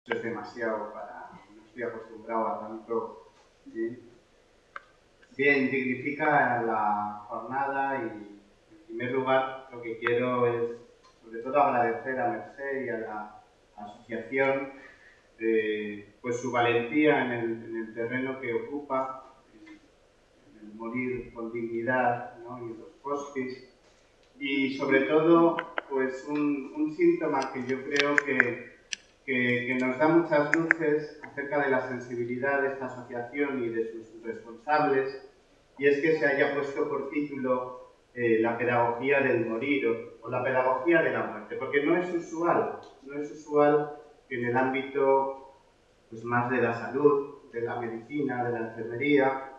es demasiado para... No estoy acostumbrado a tanto. Bien, dignifica la jornada y, en primer lugar, lo que quiero es, sobre todo, agradecer a Mercè y a la asociación pues su valentía en el terreno que ocupa, en el morir con dignidad, ¿no? Y en los hospices. Y sobre todo, pues un síntoma que yo creo que nos da muchas luces acerca de la sensibilidad de esta asociación y de sus responsables, y es que se haya puesto por título la pedagogía del morir o la pedagogía de la muerte, porque no es usual que en el ámbito pues, más de la salud, de la medicina, de la enfermería,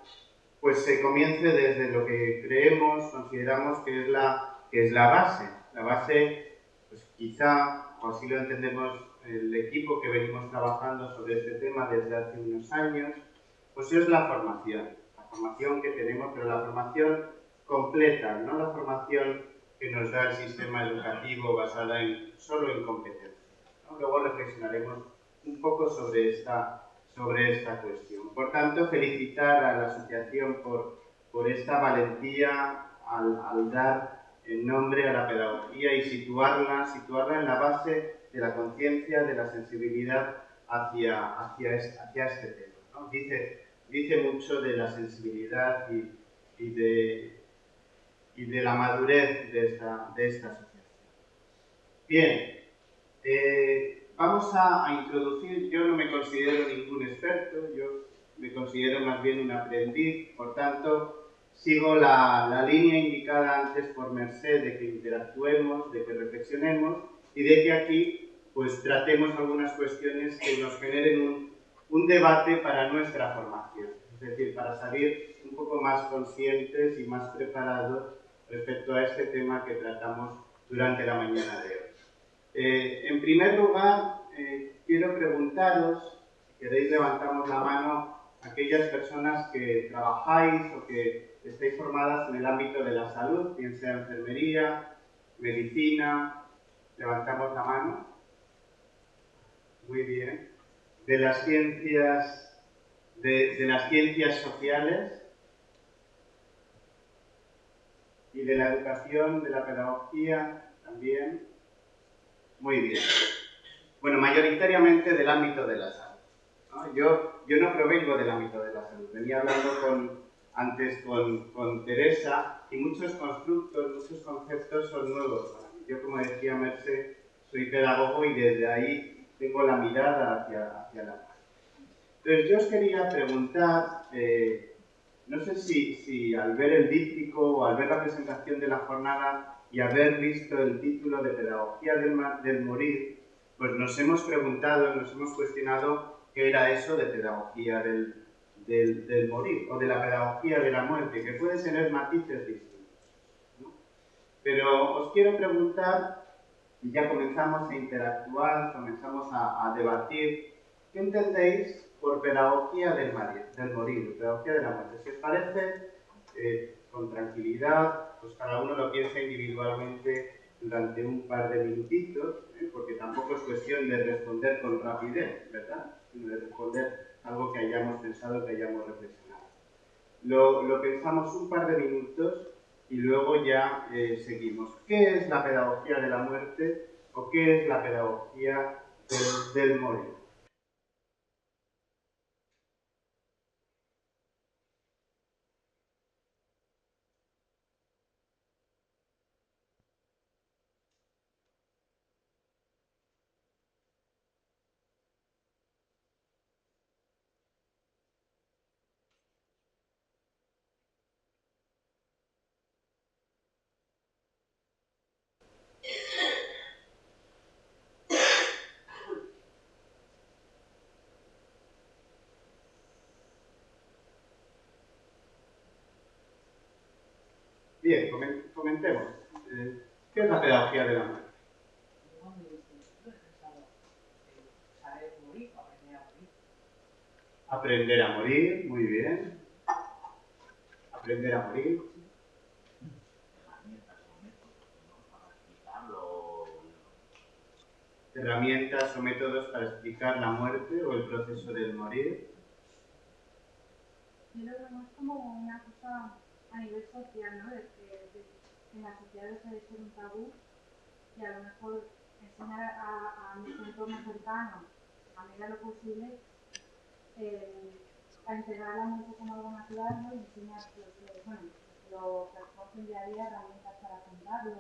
pues se comience desde lo que creemos, consideramos que es la base. La base, pues quizá, o así lo entendemos el equipo que venimos trabajando sobre este tema desde hace unos años, pues es la formación que tenemos, pero la formación completa, no la formación que nos da el sistema educativo basada solo en competencias, ¿no? Luego reflexionaremos un poco sobre esta cuestión. Por tanto, felicitar a la asociación por esta valentía al dar el nombre a la pedagogía y situarla en la base de la conciencia, de la sensibilidad hacia este tema, ¿no? Dice mucho de la sensibilidad y de la madurez de esta asociación. Bien, vamos a introducir, yo no me considero ningún experto, yo me considero más bien un aprendiz, por tanto, sigo la línea indicada antes por Mercè de que interactuemos, de que reflexionemos y de que aquí pues tratemos algunas cuestiones que nos generen un debate para nuestra formación, es decir, para salir un poco más conscientes y más preparados respecto a este tema que tratamos durante la mañana de hoy. En primer lugar, quiero preguntaros, si queréis levantamos la mano, aquellas personas que trabajáis o que estáis formadas en el ámbito de la salud, bien sea enfermería, medicina, levantamos la mano. Muy bien. De las ciencias, de las ciencias sociales y de la educación, de la pedagogía también. Muy bien. Bueno, mayoritariamente del ámbito de la salud, ¿no? Yo no provengo del ámbito de la salud. Venía hablando antes con Teresa y muchos constructos, muchos conceptos son nuevos para mí. Yo, como decía Mercè, soy pedagogo y desde ahí tengo la mirada hacia la paz. Entonces, yo os quería preguntar, no sé si al ver el díptico o al ver la presentación de la jornada y haber visto el título de Pedagogía del Morir, pues nos hemos preguntado, nos hemos cuestionado qué era eso de pedagogía del morir o de la pedagogía de la muerte, que puede tener matices distintos, ¿no? Pero os quiero preguntar, y ya comenzamos a interactuar, comenzamos a debatir, ¿qué entendéis por pedagogía del morir, pedagogía de la muerte? Si os parece, con tranquilidad, pues cada uno lo piensa individualmente durante un par de minutitos, porque tampoco es cuestión de responder con rapidez, ¿verdad? Sino de responder algo que hayamos pensado, que hayamos reflexionado. Lo pensamos un par de minutos y luego ya seguimos. ¿Qué es la pedagogía de la muerte o qué es la pedagogía del morir? Bien, comentemos. ¿Qué es la pedagogía de la muerte? Aprender a morir, muy bien. Aprender a morir. herramientas o métodos para explicar la muerte o el proceso del morir? Yo lo veo más como una cosa a nivel social, ¿no? De que en la sociedad deja de ser un tabú y a lo mejor enseñar a nuestro entorno cercano, a medida de lo posible, a integrar la muerte como algo natural, ¿no? Y enseñar lo que hacemos día a día, herramientas para afrontarlo.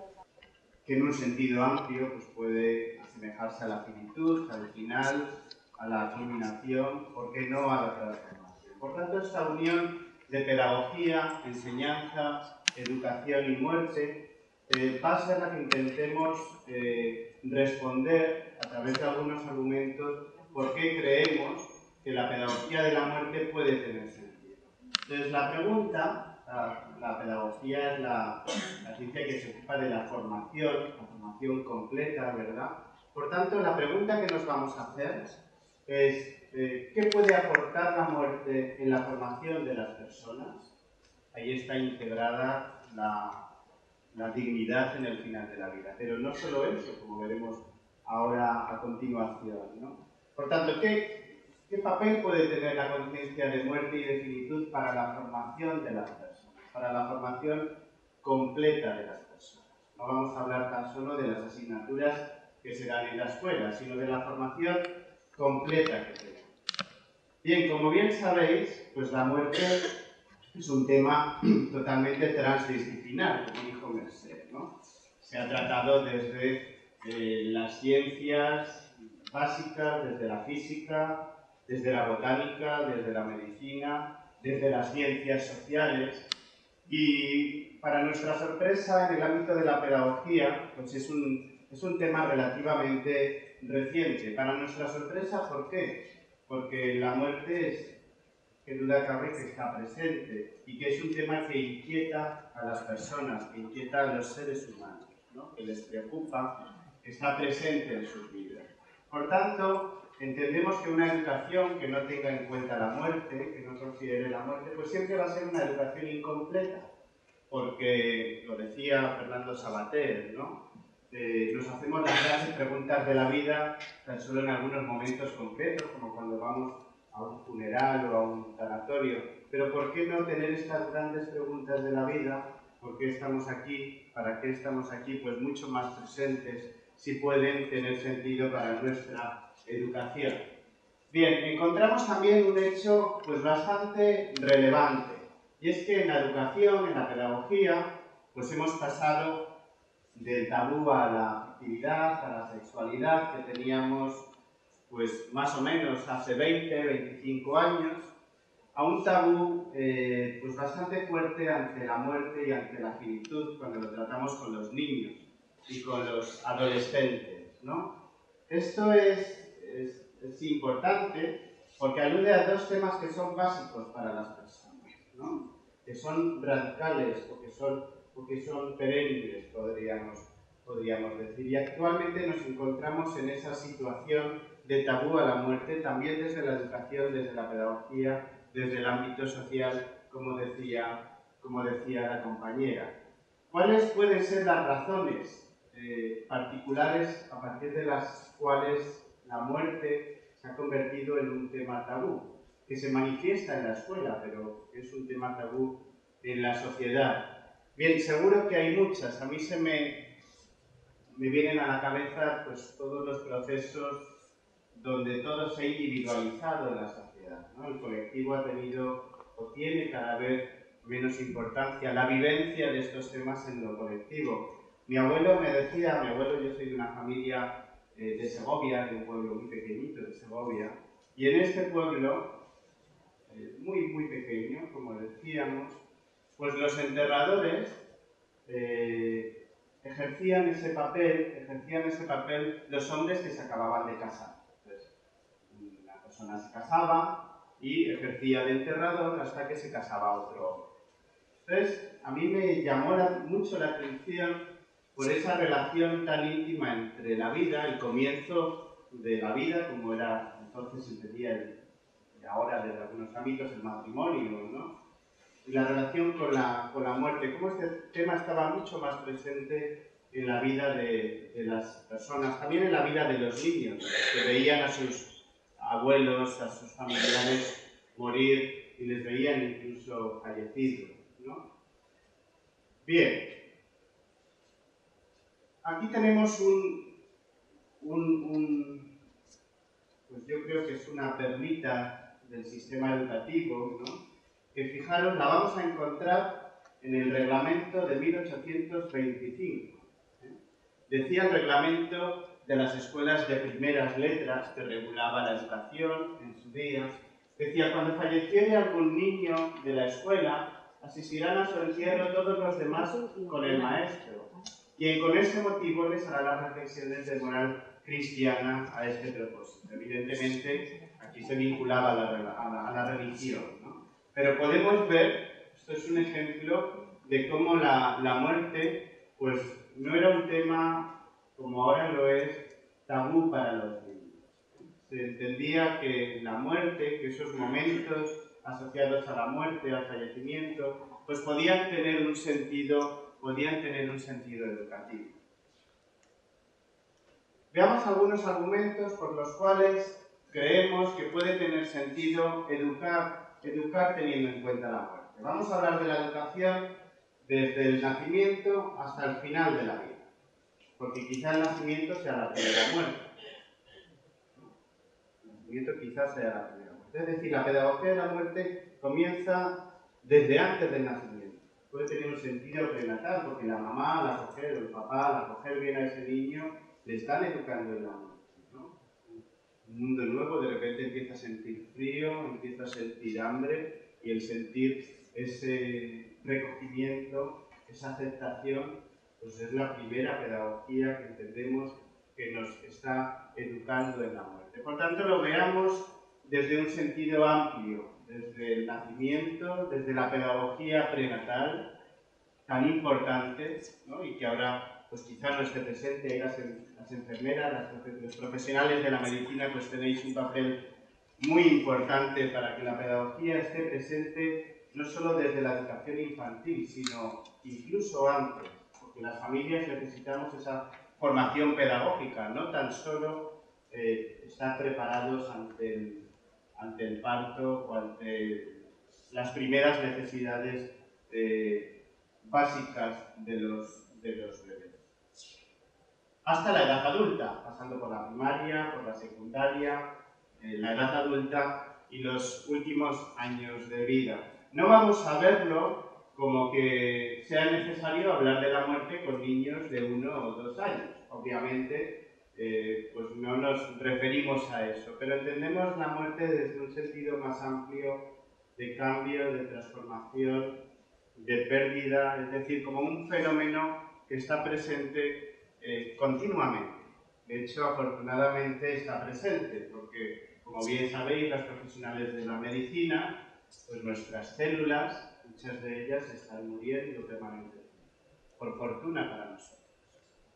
Que en un sentido amplio pues puede asemejarse a la finitud, al final, a la culminación, ¿por qué no a la transformación? Por tanto, esta unión de pedagogía, enseñanza, educación y muerte va a ser la que intentemos responder a través de algunos argumentos por qué creemos que la pedagogía de la muerte puede tener sentido. Entonces, la pregunta, la pedagogía es la ciencia que se ocupa de la formación completa, ¿verdad? Por tanto, la pregunta que nos vamos a hacer es ¿qué puede aportar la muerte en la formación de las personas? Ahí está integrada la dignidad en el final de la vida. Pero no solo eso, como veremos ahora a continuación, ¿no? Por tanto, ¿qué papel puede tener la conciencia de muerte y de finitud para la formación de las personas? Para la formación completa de las personas. No vamos a hablar tan solo de las asignaturas que se dan en la escuela, sino de la formación completa que tenemos. Bien, como bien sabéis, pues la muerte es un tema totalmente transdisciplinar, como dijo Merced, ¿no? Se ha tratado desde las ciencias básicas, desde la física, desde la botánica, desde la medicina, desde las ciencias sociales. Y para nuestra sorpresa, en el ámbito de la pedagogía, pues es un tema relativamente reciente. Para nuestra sorpresa, ¿por qué? Porque la muerte es, que duda cabe, que está presente y que es un tema que inquieta a las personas, que inquieta a los seres humanos, ¿no? Que les preocupa, que está presente en sus vidas. Por tanto, entendemos que una educación que no tenga en cuenta la muerte, que no considere la muerte, pues siempre va a ser una educación incompleta, porque, lo decía Fernando Savater, ¿no? Nos hacemos las grandes preguntas de la vida tan solo en algunos momentos concretos, como cuando vamos a un funeral o a un tanatorio. Pero ¿por qué no tener estas grandes preguntas de la vida? ¿Por qué estamos aquí? ¿Para qué estamos aquí? Pues mucho más presentes, si pueden tener sentido para nuestra educación. Bien, encontramos también un hecho pues bastante relevante, y es que en la educación, en la pedagogía, pues hemos pasado del tabú a la afectividad, a la sexualidad que teníamos pues más o menos hace 20, 25 años, a un tabú pues bastante fuerte ante la muerte y ante la finitud cuando lo tratamos con los niños y con los adolescentes, ¿no? Esto es importante porque alude a dos temas que son básicos para las personas, ¿no? Que son radicales o que son perennes, podríamos decir. Y actualmente nos encontramos en esa situación de tabú a la muerte, también desde la educación, desde la pedagogía, desde el ámbito social, como decía la compañera. ¿Cuáles pueden ser las razones particulares a partir de las cuales la muerte se ha convertido en un tema tabú, que se manifiesta en la escuela, pero es un tema tabú en la sociedad? Bien, seguro que hay muchas. A mí me vienen a la cabeza pues, todos los procesos donde todo se ha individualizado en la sociedad, ¿no? El colectivo ha tenido o tiene cada vez menos importancia, la vivencia de estos temas en lo colectivo. Mi abuelo me decía, yo soy de una familia de Segovia, de un pueblo muy pequeñito de Segovia, y en este pueblo, muy, muy pequeño, como decíamos, pues los enterradores ejercían ese papel los hombres que se acababan de casar. Entonces, la persona se casaba y ejercía de enterrador hasta que se casaba otro hombre. Entonces, a mí me llamó mucho la atención por esa relación tan íntima entre la vida, el comienzo de la vida, como era entonces entendía y ahora desde algunos ámbitos el matrimonio, ¿no? Y la relación con la muerte, cómo este tema estaba mucho más presente en la vida de las personas, también en la vida de los niños, que veían a sus abuelos, a sus familiares morir y les veían incluso fallecidos, ¿no? Bien, aquí tenemos pues yo creo que es una perlita del sistema educativo, ¿no? Que fijaros, la vamos a encontrar en el reglamento de 1825. Decía el reglamento de las escuelas de primeras letras, que regulaba la educación en su día, decía: cuando falleciere algún niño de la escuela, asistirán a su entierro todos los demás con el maestro, y con ese motivo les hará las reflexiones de moral cristiana a este propósito. Evidentemente, aquí se vinculaba a la religión, ¿no? Pero podemos ver, esto es un ejemplo de cómo la muerte, pues no era un tema, como ahora lo es, tabú para los niños. Se entendía que la muerte, que esos momentos asociados a la muerte, al fallecimiento, pues podían tener un sentido educativo. Veamos algunos argumentos por los cuales creemos que puede tener sentido educar teniendo en cuenta la muerte. Vamos a hablar de la educación desde el nacimiento hasta el final de la vida, porque quizá el nacimiento sea la primera muerte. El nacimiento quizás sea la primera muerte. Es decir, la pedagogía de la muerte comienza desde antes del nacimiento. Puede tener un sentido prenatal, porque la mamá, la mujer, el papá, la mujer viene a ese niño, le están educando en la muerte, ¿no? Un mundo nuevo, de repente empieza a sentir frío, empieza a sentir hambre, y el sentir ese recogimiento, esa aceptación, pues es la primera pedagogía que entendemos que nos está educando en la muerte. Por tanto, lo veamos desde un sentido amplio, desde el nacimiento, desde la pedagogía prenatal, tan importante, ¿no? Y que ahora pues quizás no esté presente. Ahí las enfermeras, los profesionales de la medicina, pues tenéis un papel muy importante para que la pedagogía esté presente no solo desde la educación infantil, sino incluso antes, porque las familias necesitamos esa formación pedagógica, no tan solo estar preparados ante el parto o ante las primeras necesidades básicas de los bebés. Hasta la edad adulta, pasando por la primaria, por la secundaria, la edad adulta y los últimos años de vida. No vamos a verlo como que sea necesario hablar de la muerte con niños de 1 o 2 años. Obviamente, pues no nos referimos a eso, pero entendemos la muerte desde un sentido más amplio de cambio, de transformación, de pérdida, es decir, como un fenómeno que está presente continuamente. De hecho, afortunadamente está presente, porque, como bien sabéis, los profesionales de la medicina, pues nuestras células, muchas de ellas están muriendo permanentemente, por fortuna para nosotros.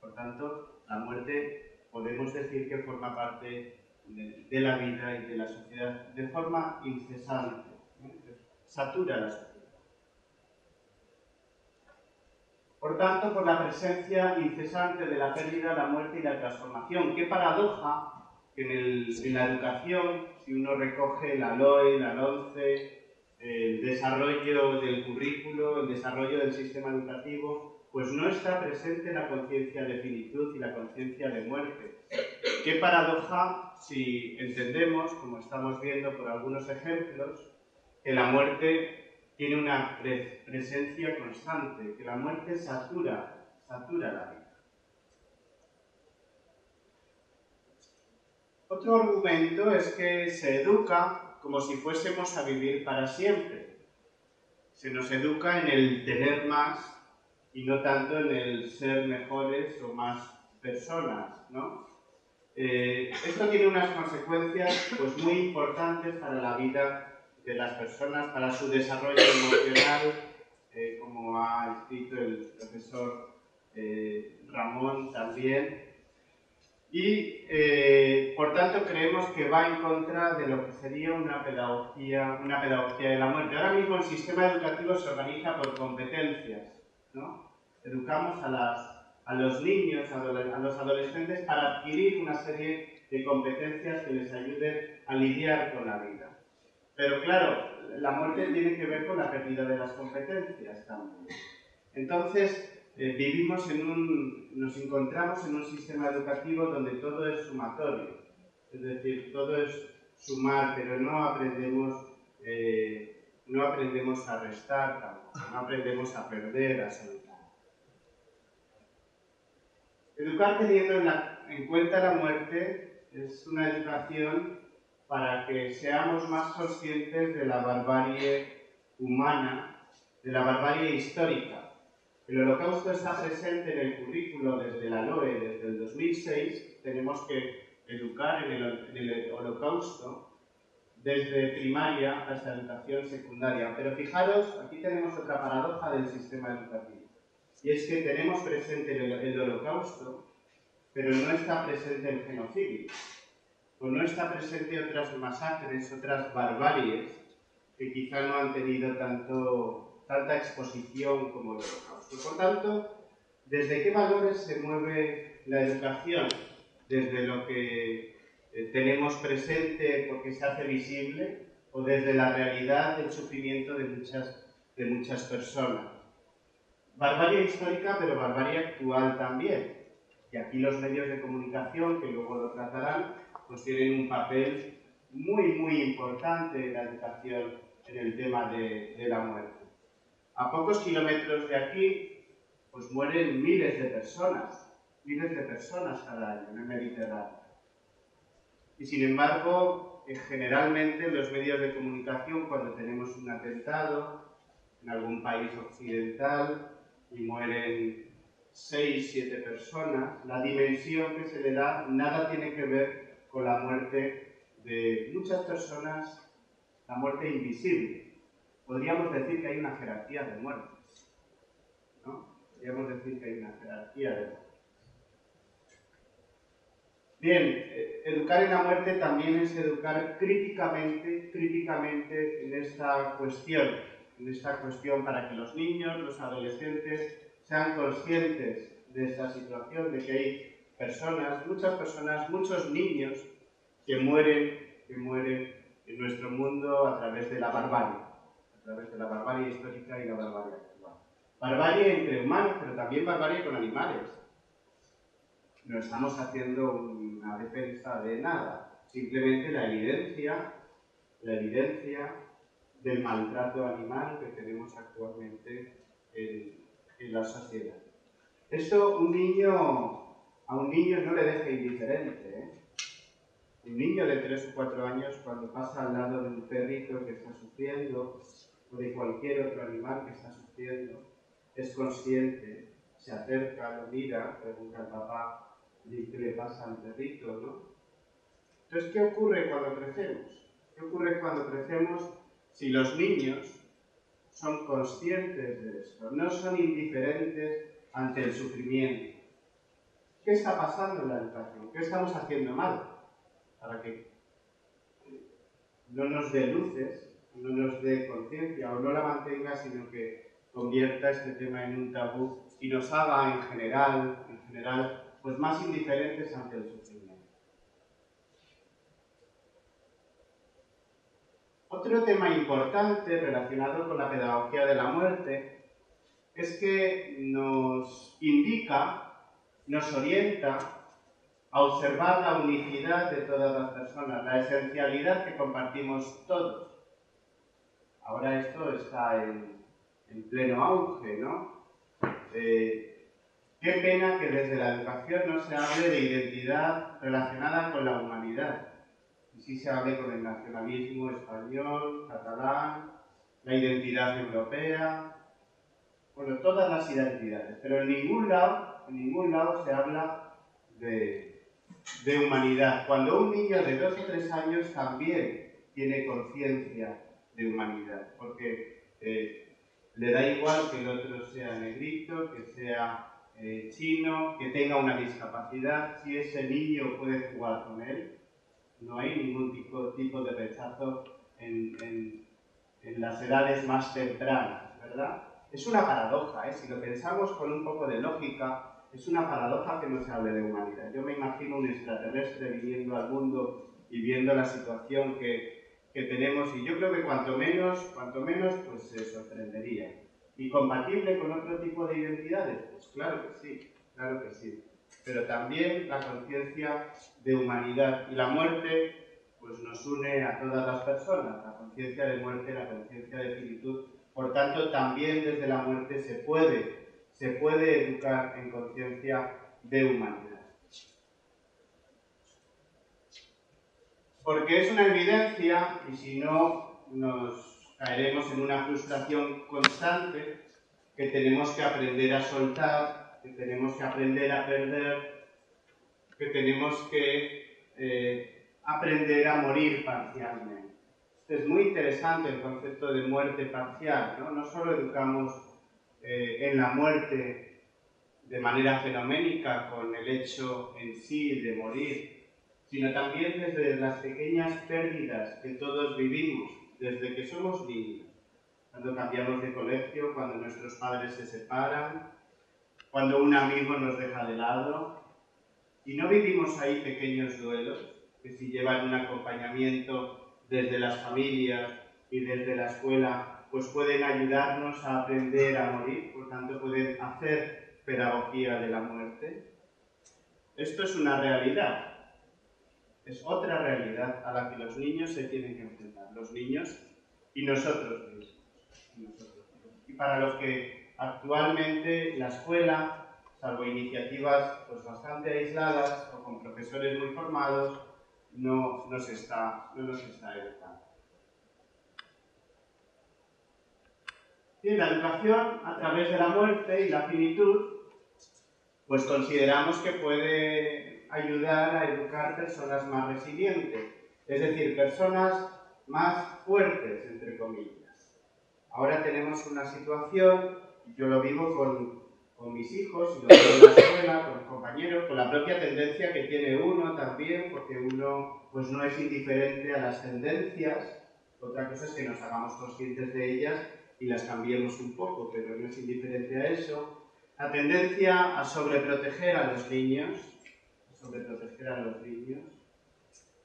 Por tanto, la muerte podemos decir que forma parte de la vida y de la sociedad de forma incesante, ¿no? Satura la sociedad. Por tanto, por la presencia incesante de la pérdida, la muerte y la transformación. Qué paradoja que en la educación, si uno recoge la LOE, la LONCE, el desarrollo del currículo, el desarrollo del sistema educativo, pues no está presente la conciencia de finitud y la conciencia de muerte. Qué paradoja si entendemos, como estamos viendo por algunos ejemplos, que la muerte tiene una presencia constante, que la muerte satura la vida. Otro argumento es que se educa como si fuésemos a vivir para siempre. Se nos educa en el tener más y no tanto en el ser mejores o más personas, ¿no? Esto tiene unas consecuencias pues, muy importantes para la vida de las personas, para su desarrollo emocional, como ha escrito el profesor Ramón también, y por tanto creemos que va en contra de lo que sería una pedagogía de la muerte. Ahora mismo el sistema educativo se organiza por competencias, ¿no? Educamos a a los niños, a los adolescentes, para adquirir una serie de competencias que les ayuden a lidiar con la vida. Pero claro, la muerte tiene que ver con la pérdida de las competencias también. Entonces, nos encontramos en un sistema educativo donde todo es sumatorio, es decir, todo es sumar, pero no aprendemos a restar tampoco, no aprendemos a perder, a soltar. Educar teniendo en cuenta la muerte es una educación para que seamos más conscientes de la barbarie humana, de la barbarie histórica. El Holocausto está presente en el currículo desde la LOE, desde el 2006. Tenemos que educar en el Holocausto desde primaria hasta educación secundaria. Pero fijaros, aquí tenemos otra paradoja del sistema educativo. Y es que tenemos presente el Holocausto, pero no está presente el genocidio. O no está presente otras masacres, otras barbaries, que quizá no han tenido tanta exposición como el Holocausto. Por tanto, ¿desde qué valores se mueve la educación? ¿Desde lo que tenemos presente porque se hace visible o desde la realidad del sufrimiento de muchas personas? Barbarie histórica, pero barbarie actual también. Y aquí los medios de comunicación, que luego lo tratarán, pues tienen un papel muy, muy importante en la educación en el tema de la muerte. A pocos kilómetros de aquí, pues mueren miles de personas cada año en el Mediterráneo. Y sin embargo, generalmente en los medios de comunicación, cuando tenemos un atentado en algún país occidental y mueren 6, 7 personas, la dimensión que se le da nada tiene que ver con la muerte de muchas personas, la muerte invisible. Podríamos decir que hay una jerarquía de muertes, ¿no? Podríamos decir que hay una jerarquía de muertes. Bien, educar en la muerte también es educar críticamente en esta cuestión para que los niños, los adolescentes, sean conscientes de esta situación, de que hay muchas personas, muchos niños que mueren en nuestro mundo a través de la barbarie histórica y la barbarie actual. Barbarie entre humanos, pero también barbarie con animales. No estamos haciendo una defensa de nada, simplemente la evidencia del maltrato animal que tenemos actualmente en la sociedad. Esto a un niño no le deja indiferente, ¿eh? Un niño de 3 o 4 años, cuando pasa al lado de un perrito que está sufriendo, o de cualquier otro animal que está sufriendo, es consciente, se acerca, lo mira, pregunta al papá qué le pasa al perrito, ¿no? Entonces, ¿qué ocurre cuando crecemos? ¿Qué ocurre cuando crecemos si los niños son conscientes de esto, no son indiferentes ante el sufrimiento? ¿Qué está pasando en la educación? ¿Qué estamos haciendo mal para que no nos dé luces, no nos dé conciencia o no la mantenga, sino que convierta este tema en un tabú y nos haga en general, pues más indiferentes ante el sufrimiento? Otro tema importante relacionado con la pedagogía de la muerte es que nos indica, nos orienta a observar la unicidad de todas las personas, la esencialidad que compartimos todos. Ahora esto está en pleno auge, ¿no? Qué pena que desde la educación no se hable de identidad relacionada con la humanidad. Y sí se hable con el nacionalismo español, catalán, la identidad europea, bueno, todas las identidades. Pero en ningún lado se habla de humanidad. Cuando un niño de 2 o 3 años también tiene conciencia de humanidad, porque le da igual que el otro sea negrito, que sea chino, que tenga una discapacidad, si ese niño puede jugar con él, no hay ningún tipo de rechazo en las edades más tempranas, ¿verdad? Es una paradoja, ¿eh? Si lo pensamos con un poco de lógica, es una paradoja que no se hable de humanidad. Yo me imagino un extraterrestre viniendo al mundo y viendo la situación que tenemos, y yo creo que cuanto menos, pues se sorprendería. ¿Y compatible con otro tipo de identidades? Pues claro que sí, claro que sí. Pero también la conciencia de humanidad y la muerte pues nos une a todas las personas, la conciencia de muerte, la conciencia de finitud. Por tanto, también desde la muerte se puede educar en conciencia de humanidad. Porque es una evidencia, y si no nos caeremos en una frustración constante, que tenemos que aprender a soltar, que tenemos que aprender a perder, que tenemos que aprender a morir parcialmente. Es muy interesante el concepto de muerte parcial, ¿no? No solo educamos en la muerte de manera fenoménica con el hecho en sí de morir, sino también desde las pequeñas pérdidas que todos vivimos, desde que somos niños, cuando cambiamos de colegio, cuando nuestros padres se separan, cuando un amigo nos deja de lado, y no vivimos ahí pequeños duelos, que si llevan un acompañamiento desde las familias y desde la escuela, pues pueden ayudarnos a aprender a morir, por tanto pueden hacer pedagogía de la muerte. Esto es una realidad, es otra realidad a la que los niños se tienen que enfrentar, los niños y nosotros mismos. Y para los que actualmente la escuela, salvo iniciativas pues bastante aisladas o con profesores muy formados, no nos está educando. Y la educación a través de la muerte y la finitud, pues consideramos que puede ayudar a educar personas más resilientes, es decir, personas más fuertes, entre comillas. Ahora tenemos una situación, yo lo vivo con mis hijos, y lo vivo en la escuela, con los compañeros, con la propia tendencia que tiene uno también, porque uno pues no es indiferente a las tendencias. Otra cosa es que nos hagamos conscientes de ellas y las cambiemos un poco, pero no es indiferente a eso. La tendencia a sobreproteger a los niños,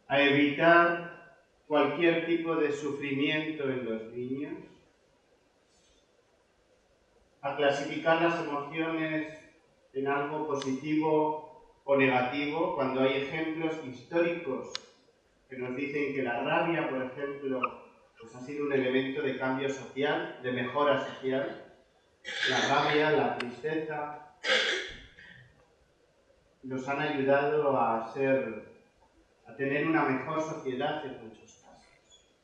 a evitar cualquier tipo de sufrimiento en los niños, a clasificar las emociones en algo positivo o negativo, cuando hay ejemplos históricos que nos dicen que la rabia, por ejemplo, pues ha sido un elemento de cambio social, de mejora social. La rabia, la tristeza, nos han ayudado a tener una mejor sociedad en muchos casos.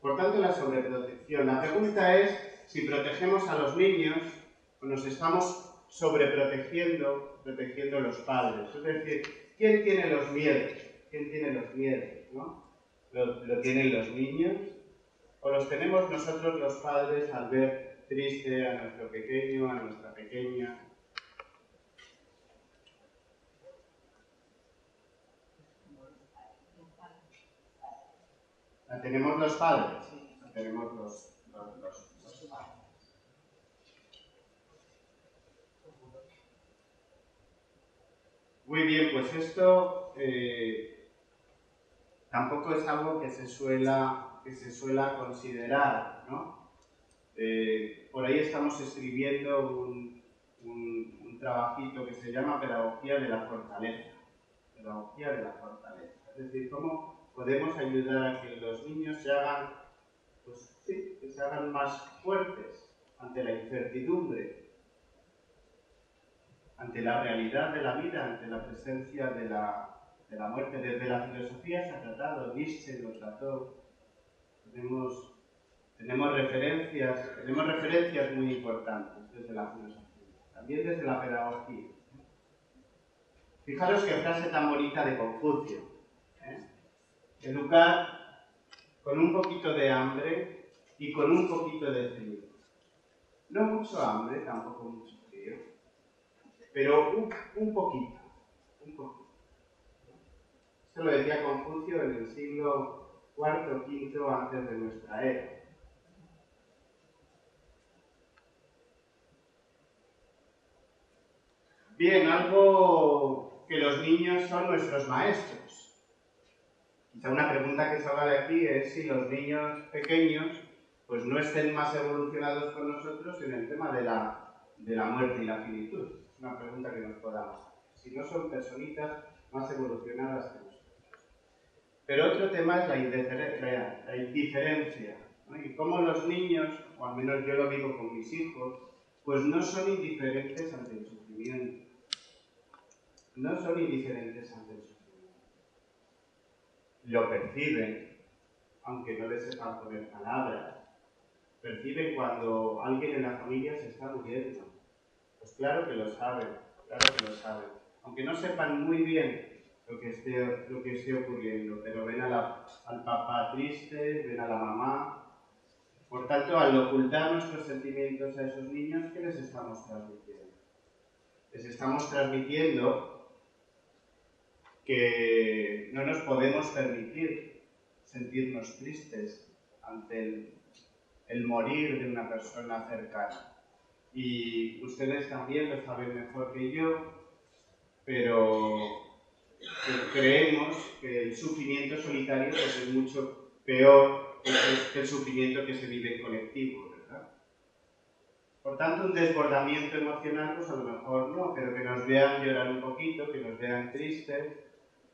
Por tanto, la sobreprotección. La pregunta es si protegemos a los niños o nos estamos protegiendo los padres. Es decir, ¿quién tiene los miedos? ¿No? ¿Lo tienen los niños? ¿O los tenemos nosotros los padres al ver triste a nuestro pequeño, a nuestra pequeña? La tenemos los padres, la tenemos los padres. Muy bien, pues esto tampoco es algo que se suela considerar, ¿no? Por ahí estamos escribiendo un trabajito que se llama Pedagogía de la Fortaleza. Pedagogía de la Fortaleza. Es decir, cómo podemos ayudar a que los niños se hagan, pues sí, que se hagan más fuertes ante la incertidumbre, ante la realidad de la vida, ante la presencia de la muerte. Desde la filosofía se ha tratado, Nietzsche lo trató. Tenemos referencias muy importantes desde la filosofía, también desde la pedagogía. Fijaros qué frase tan bonita de Confucio. Educar con un poquito de hambre y con un poquito de frío. No mucho hambre, tampoco mucho frío, pero un poquito. Esto lo decía Confucio en el siglo IV o V antes de nuestra era. Bien, algo que los niños son nuestros maestros. Quizá una pregunta que salga de aquí es si los niños pequeños pues no estén más evolucionados con nosotros en el tema de la muerte y la finitud. Es una pregunta que nos podamos hacer. Si no son personitas más evolucionadas que nosotros. Pero otro tema es la indiferencia, ¿no? Y cómo los niños, o al menos yo lo vivo con mis hijos, pues no son indiferentes ante el sufrimiento. No son indiferentes ante el sufrimiento. Lo perciben, aunque no les sepan poner palabras. Perciben cuando alguien en la familia se está muriendo. Pues claro que lo saben, claro que lo saben. Aunque no sepan muy bien lo que esté ocurriendo, pero ven al papá triste, ven a la mamá. Por tanto, al ocultar nuestros sentimientos a esos niños, ¿qué les estamos transmitiendo? Les estamos transmitiendo que no nos podemos permitir sentirnos tristes ante el morir de una persona cercana. Y ustedes también lo saben mejor que yo, pero creemos que el sufrimiento solitario pues, es mucho peor que el sufrimiento que se vive en colectivo, ¿verdad? Por tanto, un desbordamiento emocional, pues a lo mejor no, pero que nos vean llorar un poquito, que nos vean tristes,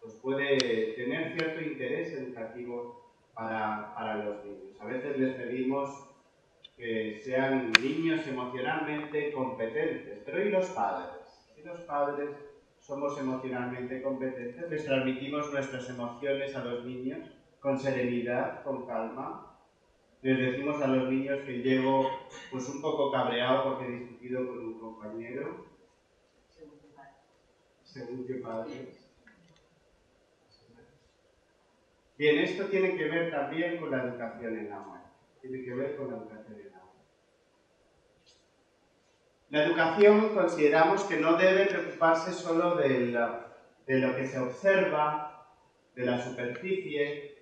pues puede tener cierto interés educativo para los niños. A veces les pedimos que sean niños emocionalmente competentes, pero ¿y los padres? Si los padres somos emocionalmente competentes, les transmitimos nuestras emociones a los niños con serenidad, con calma. Les decimos a los niños que llego pues un poco cabreado porque he discutido con un compañero. Según qué padres. Bien, esto tiene que ver también con la educación en la muerte. Tiene que ver con la educación en la muerte. La educación consideramos que no debe preocuparse solo de lo que se observa, de la superficie,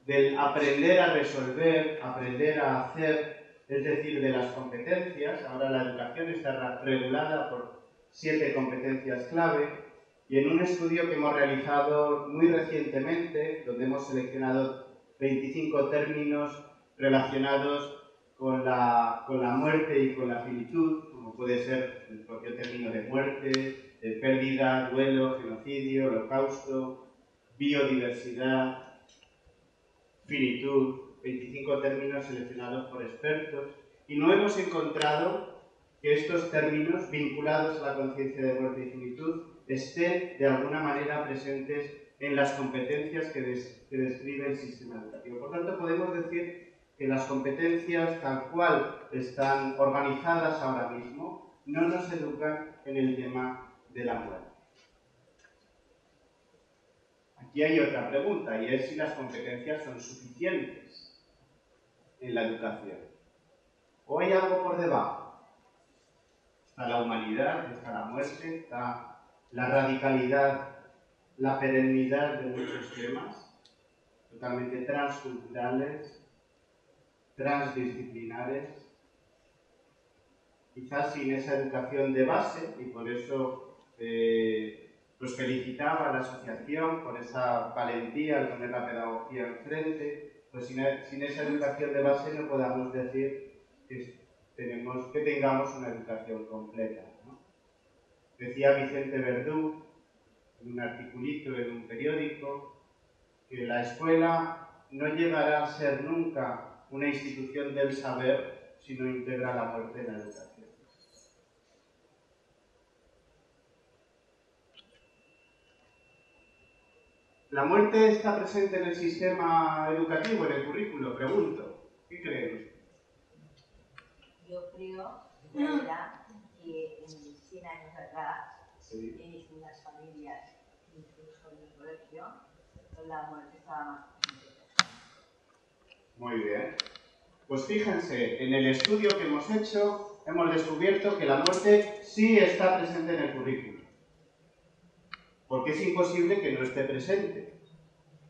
del aprender a resolver, aprender a hacer, es decir, de las competencias. Ahora la educación está regulada por 7 competencias clave y en un estudio que hemos realizado muy recientemente, donde hemos seleccionado 25 términos relacionados con la muerte y con la finitud, como puede ser el propio término de muerte, de pérdida, duelo, genocidio, holocausto, biodiversidad, finitud, 25 términos seleccionados por expertos, y no hemos encontrado que estos términos vinculados a la conciencia de muerte y finitud estén de alguna manera presentes en las competencias que describe el sistema educativo. Por tanto, podemos decir que las competencias tal cual están organizadas ahora mismo no nos educan en el tema de la muerte. Aquí hay otra pregunta, y es si las competencias son suficientes en la educación. ¿O hay algo por debajo? Está la humanidad, está la muerte, está la radicalidad, la perennidad de muchos temas, totalmente transculturales, transdisciplinares, quizás sin esa educación de base, y por eso pues felicitaba a la asociación por esa valentía al poner la pedagogía enfrente, pues sin esa educación de base no podamos decir que tengamos una educación completa, ¿no? Decía Vicente Verdú, en un articulito en un periódico, que la escuela no llegará a ser nunca una institución del saber si no integra la muerte en la educación. ¿La muerte está presente en el sistema educativo, en el currículo? Pregunto. ¿Qué creen? Yo creo, de verdad, que en 100 años atrás, Sí. en las familias, incluso en el colegio, la muerte estaba más presente. Muy bien. Pues fíjense, en el estudio que hemos hecho, hemos descubierto que la muerte sí está presente en el currículo. Porque es imposible que no esté presente.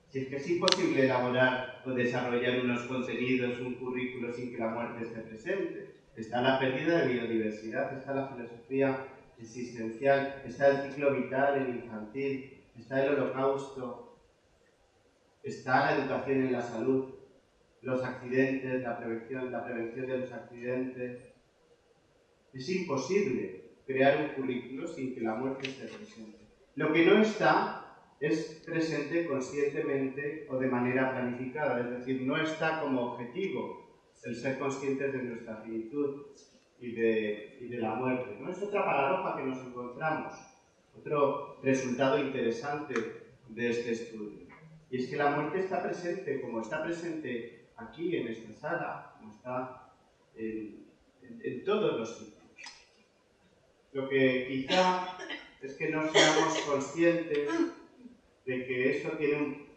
Si es que es imposible elaborar o desarrollar unos contenidos, un currículo sin que la muerte esté presente. Está la pérdida de biodiversidad, está la filosofía existencial, está el ciclo vital, el infantil, está el holocausto, está la educación en la salud, los accidentes, la prevención de los accidentes. Es imposible crear un currículo sin que la muerte esté presente. Lo que no está es presente conscientemente o de manera planificada, es decir, no está como objetivo el ser conscientes de nuestra finitud y de la muerte, ¿no? Es otra paradoja que nos encontramos, otro resultado interesante de este estudio. Y es que la muerte está presente, como está presente aquí en esta sala, como está en todos los sitios. Lo que quizá es que no seamos conscientes de que esto tiene un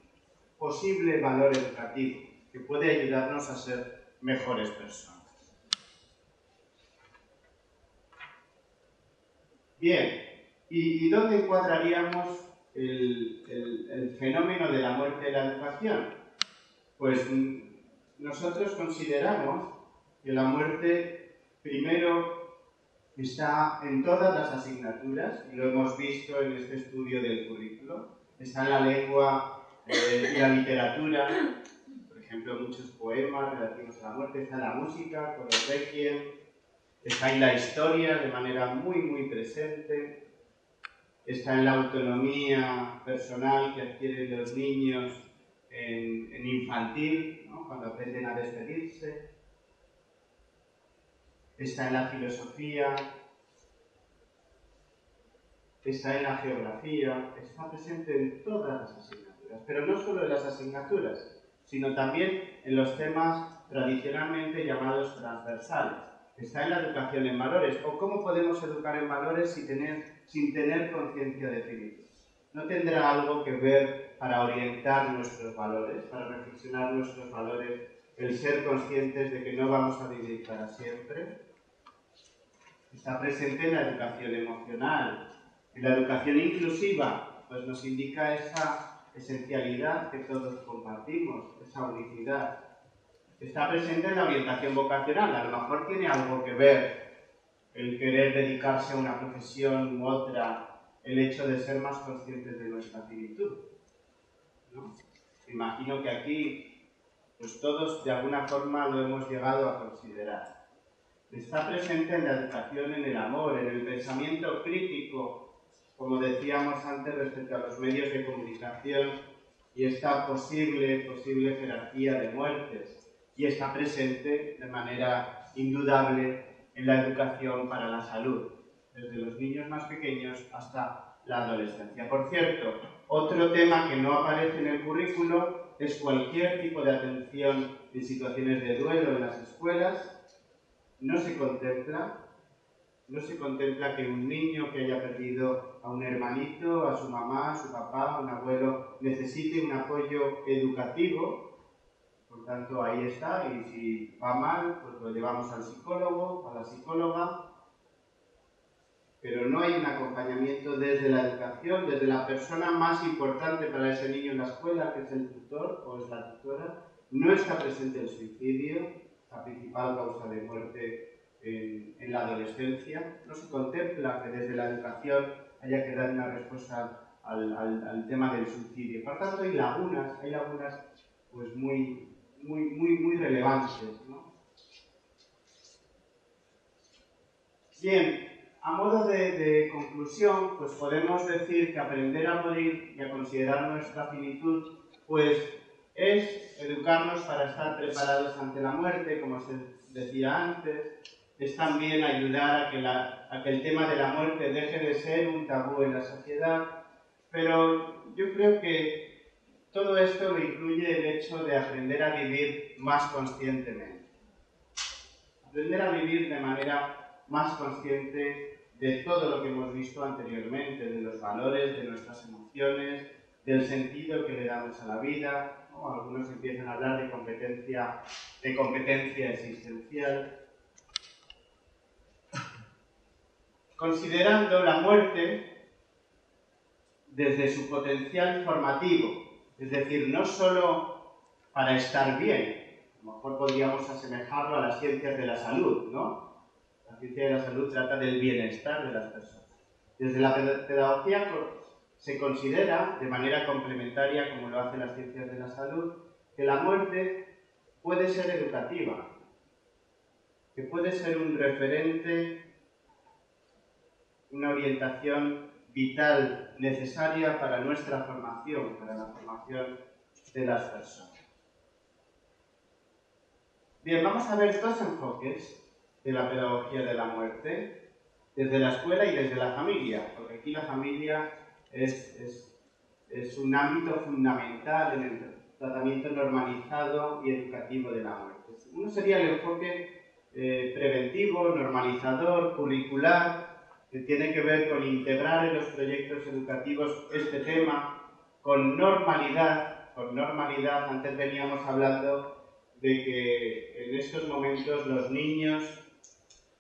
posible valor educativo, que puede ayudarnos a ser mejores personas. Bien, ¿y dónde encuadraríamos el fenómeno de la muerte de la educación? Pues nosotros consideramos que la muerte primero está en todas las asignaturas, y lo hemos visto en este estudio del currículo. Está en la lengua y la literatura, por ejemplo, muchos poemas relativos a la muerte. Está en la música, con el requiem. Está en la historia de manera muy presente. Está en la autonomía personal que adquieren los niños en infantil, ¿no? Cuando aprenden a despedirse. Está en la filosofía, está en la geografía, está presente en todas las asignaturas, pero no solo en las asignaturas, sino también en los temas tradicionalmente llamados transversales. Está en la educación en valores, o cómo podemos educar en valores sin tener conciencia de finitud. ¿No tendrá algo que ver para orientar nuestros valores, para reflexionar nuestros valores, el ser conscientes de que no vamos a vivir para siempre? Está presente en la educación emocional. En la educación inclusiva, pues nos indica esa esencialidad que todos compartimos, esa unicidad. Está presente en la orientación vocacional. A lo mejor tiene algo que ver el querer dedicarse a una profesión u otra, el hecho de ser más conscientes de nuestra finitud, ¿no? Imagino que aquí, pues todos de alguna forma lo hemos llegado a considerar. Está presente en la educación, en el amor, en el pensamiento crítico, como decíamos antes respecto a los medios de comunicación, y esta posible jerarquía de muertes. Y está presente de manera indudable en la educación para la salud, desde los niños más pequeños hasta la adolescencia. Por cierto, otro tema que no aparece en el currículo es cualquier tipo de atención en situaciones de duelo en las escuelas. No se contempla que un niño que haya perdido a un hermanito, a su mamá, a su papá, a un abuelo, necesite un apoyo educativo. Por tanto, ahí está, y si va mal, pues lo llevamos al psicólogo, a la psicóloga. Pero no hay un acompañamiento desde la educación, desde la persona más importante para ese niño en la escuela, que es el tutor o es la tutora. No está presente el suicidio, la principal causa de muerte en la adolescencia. No se contempla que desde la educación haya que dar una respuesta al tema del suicidio. Por tanto, hay lagunas pues muy relevantes, ¿no? Bien, a modo de conclusión, pues podemos decir que aprender a morir y a considerar nuestra finitud, pues es educarnos para estar preparados ante la muerte, como se decía antes. Es también ayudar a que el tema de la muerte deje de ser un tabú en la sociedad, pero yo creo que todo esto lo incluye el hecho de aprender a vivir más conscientemente. Aprender a vivir de manera más consciente de todo lo que hemos visto anteriormente, de los valores, de nuestras emociones, del sentido que le damos a la vida, ¿no? Algunos empiezan a hablar de competencia existencial. Considerando la muerte desde su potencial formativo, es decir, no solo para estar bien. A lo mejor podríamos asemejarlo a las ciencias de la salud, ¿no? La ciencia de la salud trata del bienestar de las personas. Desde la pedagogía se considera, de manera complementaria, como lo hacen las ciencias de la salud, que la muerte puede ser educativa, que puede ser un referente, una orientación vital necesaria para nuestra formación, para la formación de las personas. Bien, vamos a ver dos enfoques de la pedagogía de la muerte, desde la escuela y desde la familia, porque aquí la familia es un ámbito fundamental en el tratamiento normalizado y educativo de la muerte. Uno sería el enfoque preventivo, normalizador, curricular, que tiene que ver con integrar en los proyectos educativos este tema con normalidad. Antes veníamos hablando de que en estos momentos los niños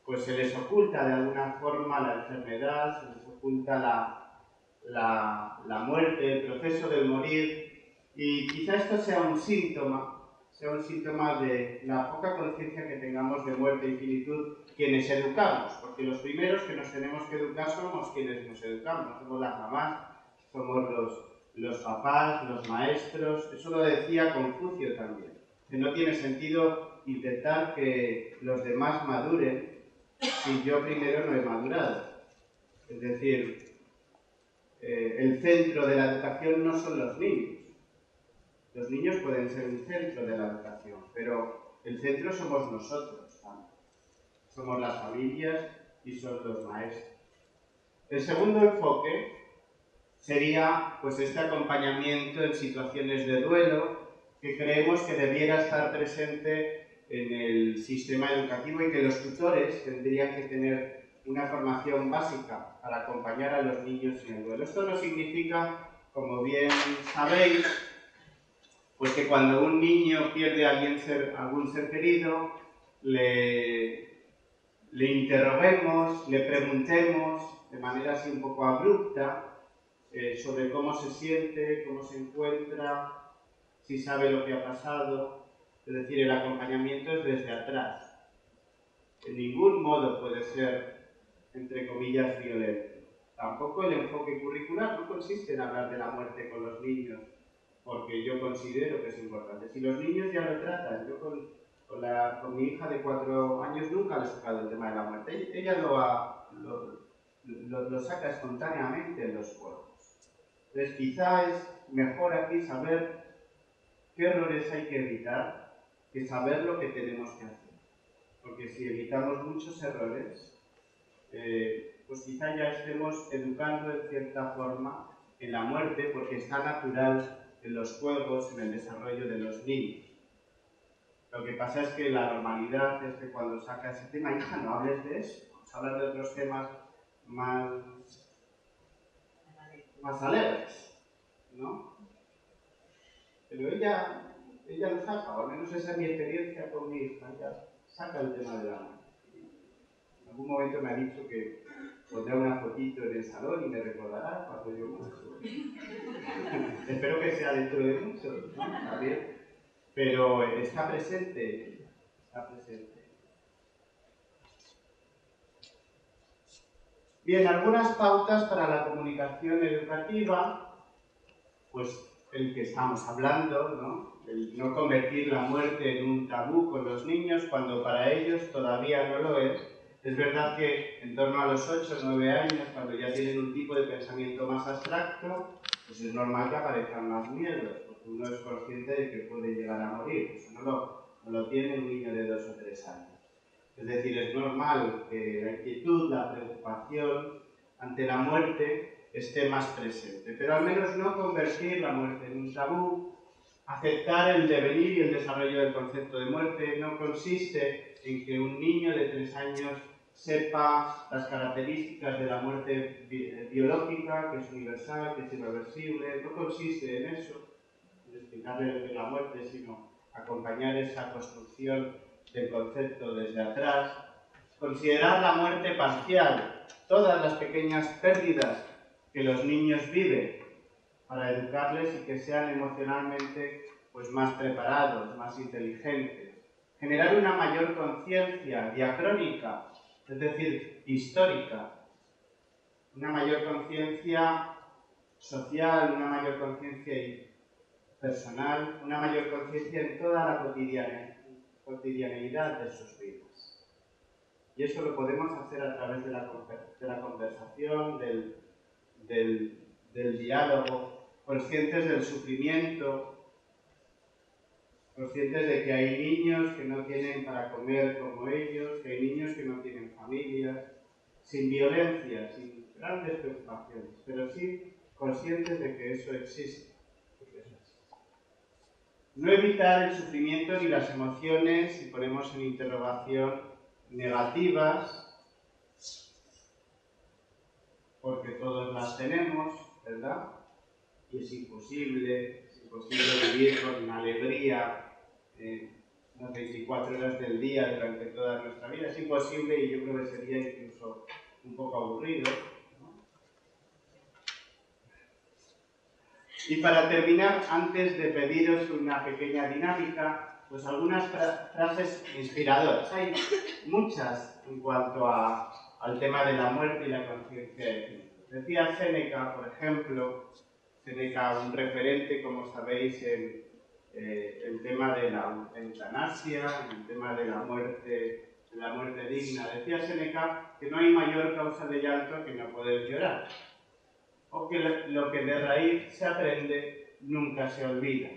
pues se les oculta de alguna forma la enfermedad, se les oculta la muerte, el proceso del morir, y quizá esto sea un síntoma de la poca conciencia que tengamos de muerte y finitud quienes educamos, porque los primeros que nos tenemos que educar somos quienes nos educamos, somos las mamás, somos los papás, los maestros. Eso lo decía Confucio también, que no tiene sentido intentar que los demás maduren si yo primero no he madurado. Es decir, el centro de la educación no son los niños. Los niños pueden ser un centro de la educación, pero el centro somos nosotros también. Somos las familias y son los maestros. El segundo enfoque sería pues este acompañamiento en situaciones de duelo que creemos que debiera estar presente en el sistema educativo y que los tutores tendrían que tener una formación básica para acompañar a los niños en el duelo. Esto no significa, como bien sabéis, pues que cuando un niño pierde a algún ser querido, le interroguemos, le preguntemos de manera así un poco abrupta sobre cómo se siente, cómo se encuentra, si sabe lo que ha pasado. Es decir, el acompañamiento es desde atrás. En ningún modo puede ser, entre comillas, violento. Tampoco el enfoque curricular no consiste en hablar de la muerte con los niños, porque yo considero que es importante. Si los niños ya lo tratan, yo con mi hija de 4 años nunca le he sacado el tema de la muerte. Ella lo saca espontáneamente en los juegos. Entonces quizá es mejor aquí saber qué errores hay que evitar que saber lo que tenemos que hacer. Porque si evitamos muchos errores, pues quizá ya estemos educando de cierta forma en la muerte, porque está natural en los juegos, en el desarrollo de los niños. Lo que pasa es que la normalidad es que cuando saca ese tema, hija, no hables de eso, vamos a hablar de otros temas más alegres, ¿no? Pero ella lo saca, o al menos esa es mi experiencia con mi hija, ella saca el tema de la muerte. En algún momento me ha dicho que pondrá una fotito en el salón y me recordará cuando yo muera. Espero que sea dentro de mucho, ¿no? Está bien. Pero está presente, está presente. Bien, algunas pautas para la comunicación educativa, pues el que estamos hablando, ¿no? El no convertir la muerte en un tabú con los niños cuando para ellos todavía no lo es. Es verdad que en torno a los 8 o 9 años, cuando ya tienen un tipo de pensamiento más abstracto, pues es normal que aparezcan más miedos, porque uno es consciente de que puede llegar a morir. Eso no lo tiene un niño de 2 o 3 años. Es decir, es normal que la inquietud, la preocupación ante la muerte esté más presente, pero al menos no convertir la muerte en un tabú. Aceptar el devenir y el desarrollo del concepto de muerte no consiste en que un niño de 3 años sepa las características de la muerte biológica, que es universal, que es irreversible. No consiste en eso, en explicarle lo que es la muerte, sino acompañar esa construcción del concepto desde atrás. Considerar la muerte parcial, todas las pequeñas pérdidas que los niños viven, para educarles y que sean emocionalmente pues, más preparados, más inteligentes. Generar una mayor conciencia diacrónica, es decir, histórica, una mayor conciencia social, una mayor conciencia personal, una mayor conciencia en toda la cotidianeidad de sus vidas. Y eso lo podemos hacer a través de la conversación, del diálogo, conscientes del sufrimiento, conscientes de que hay niños que no tienen para comer como ellos, que hay niños que no tienen familias, sin violencia, sin grandes preocupaciones, pero sí conscientes de que eso existe. No evitar el sufrimiento ni las emociones, si ponemos en interrogación, negativas, porque todos las tenemos, ¿verdad? Y es imposible vivir con alegría las 24 horas del día durante toda nuestra vida. Es imposible y yo creo que sería incluso un poco aburrido, ¿no? Y para terminar, antes de pediros una pequeña dinámica, pues algunas frases inspiradoras. Hay muchas en cuanto al tema de la muerte y la conciencia de Cristo. Decía Séneca, por ejemplo, Séneca, un referente, como sabéis, en el tema de la eutanasia, en el tema de la muerte digna. Decía Séneca que no hay mayor causa de llanto que no poder llorar, o que lo que de raíz se aprende nunca se olvida.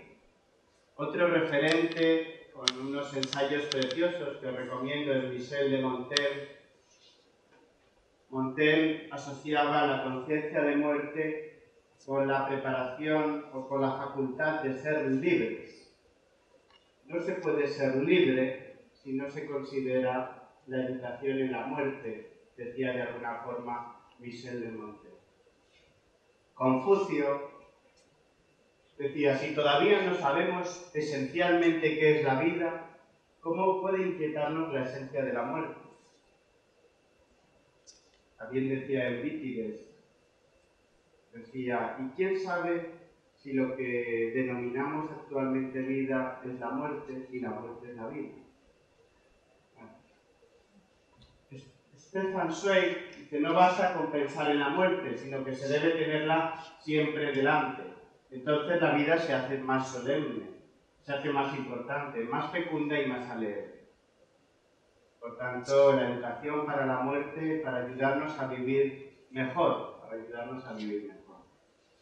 Otro referente con unos ensayos preciosos que os recomiendo es Michel de Montaigne. Montaigne asociaba la conciencia de muerte con la preparación o con la facultad de ser libres. No se puede ser libre si no se considera la educación en la muerte, decía de alguna forma Michel de Montaigne. Confucio decía, si todavía no sabemos esencialmente qué es la vida, ¿cómo puede inquietarnos la esencia de la muerte? También decía Eurípides, decía, ¿y quién sabe si lo que denominamos actualmente vida es la muerte y la muerte es la vida? Bueno. Stefan Zweig dice, no basta con pensar en la muerte, sino que se debe tenerla siempre delante. Entonces la vida se hace más solemne, se hace más importante, más fecunda y más alegre. Por tanto, la educación para la muerte, para ayudarnos a vivir mejor,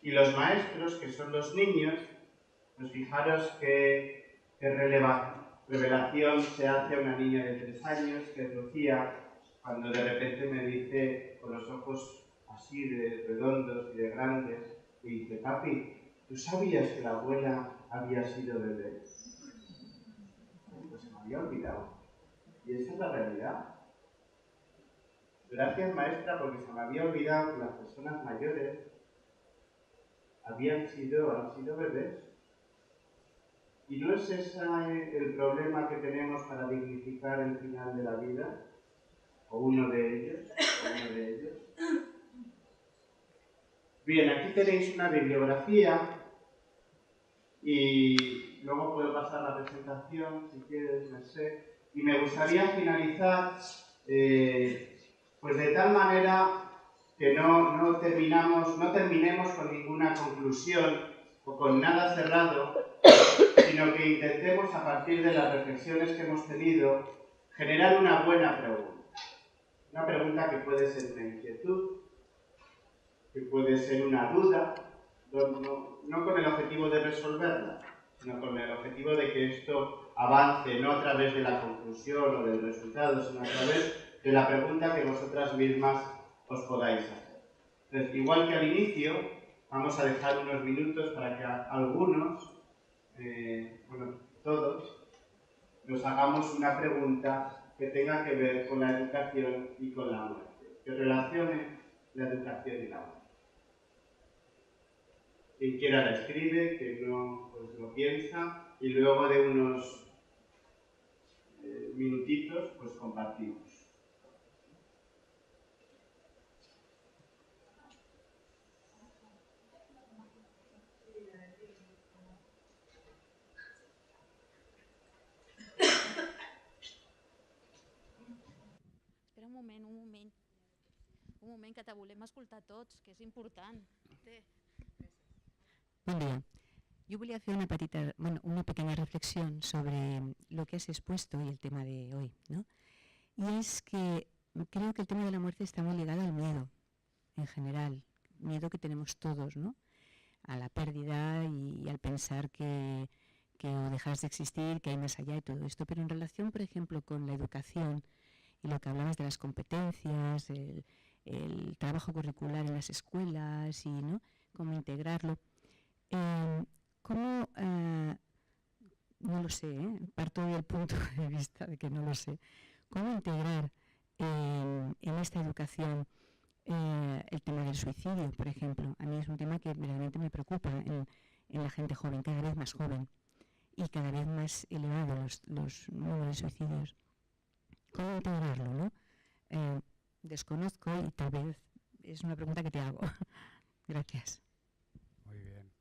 Y los maestros, que son los niños, pues fijaros qué revelación se hace a una niña de 3 años, que es Lucía, cuando de repente me dice, con los ojos así de redondos y de grandes, y dice, papi, ¿tú sabías que la abuela había sido bebé? Pues se me había olvidado. Y esa es la realidad. Gracias, maestra, porque se me había olvidado que las personas mayores han sido bebés. ¿Y no es ese el problema que tenemos para dignificar el final de la vida? ¿O uno de ellos? Bien, aquí tenéis una bibliografía y luego puedo pasar la presentación, si quieres, Mercé. Y me gustaría finalizar pues de tal manera que no terminemos con ninguna conclusión o con nada cerrado, sino que intentemos, a partir de las reflexiones que hemos tenido, generar una buena pregunta. Una pregunta que puede ser una inquietud, que puede ser una duda, no con el objetivo de resolverla, sino con el objetivo de que esto avance no a través de la conclusión o del resultado, sino a través de la pregunta que vosotras mismas os podáis hacer. Entonces, igual que al inicio, vamos a dejar unos minutos para que algunos, todos, nos hagamos una pregunta que tenga que ver con la educación y con la muerte, que relacione la educación y la muerte. Quien quiera la escribe, quien no, pues lo piensa, y luego de unos minutitos, pues compartimos. Espera un moment. moment que te volem escoltar tots, que és important. Buen día. Yo voy a hacer una pequeña reflexión sobre lo que has expuesto y el tema de hoy, ¿no? Y es que creo que el tema de la muerte está muy ligado al miedo, en general, miedo que tenemos todos, ¿no? A la pérdida y al pensar que o dejas de existir, que hay más allá y todo esto. Pero en relación, por ejemplo, con la educación y lo que hablabas de las competencias, el trabajo curricular en las escuelas y, ¿no?, cómo integrarlo, ¿cómo, no lo sé, parto del punto de vista de que no lo sé, cómo integrar en esta educación el tema del suicidio, por ejemplo? A mí es un tema que realmente me preocupa en la gente joven, cada vez más joven y cada vez más elevados los números de suicidios. ¿Cómo integrarlo, no? Desconozco y tal vez es una pregunta que te hago. Gracias. Muy bien.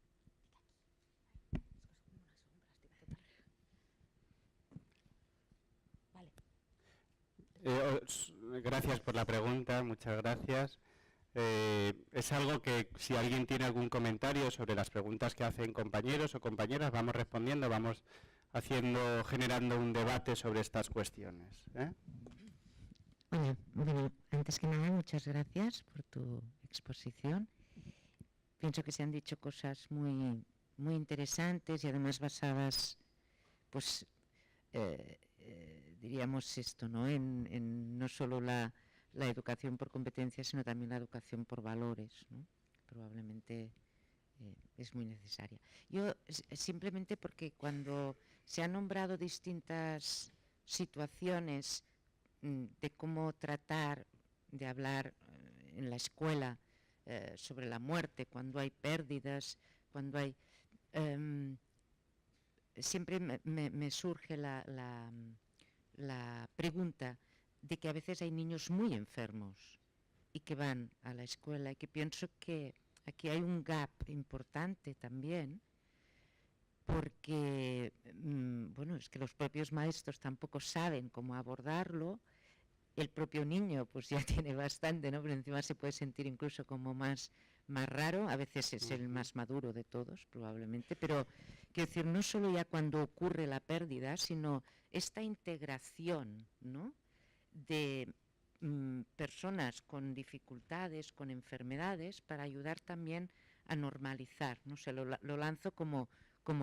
Gracias por la pregunta, muchas gracias. Es algo que si alguien tiene algún comentario sobre las preguntas que hacen compañeros o compañeras, vamos respondiendo, vamos generando un debate sobre estas cuestiones. Bueno, antes que nada, muchas gracias por tu exposición. Pienso que se han dicho cosas muy, muy interesantes y además basadas, pues, diríamos esto, ¿no? En no solo la educación por competencias, sino también la educación por valores, ¿no? Probablemente es muy necesaria. Yo simplemente porque cuando se han nombrado distintas situaciones de cómo tratar de hablar en la escuela sobre la muerte, cuando hay pérdidas, cuando hay... siempre me surge la pregunta de que a veces hay niños muy enfermos y que van a la escuela y que pienso que aquí hay un gap importante también, porque bueno, es que los propios maestros tampoco saben cómo abordarlo. El propio niño pues ya tiene bastante, ¿no? Pero encima se puede sentir incluso como más raro, a veces es el más maduro de todos probablemente, pero quiero decir, no solo ya cuando ocurre la pérdida, sino esta integración, ¿no?, de personas con dificultades, con enfermedades, para ayudar también a normalizar, no sé, lo lanzo como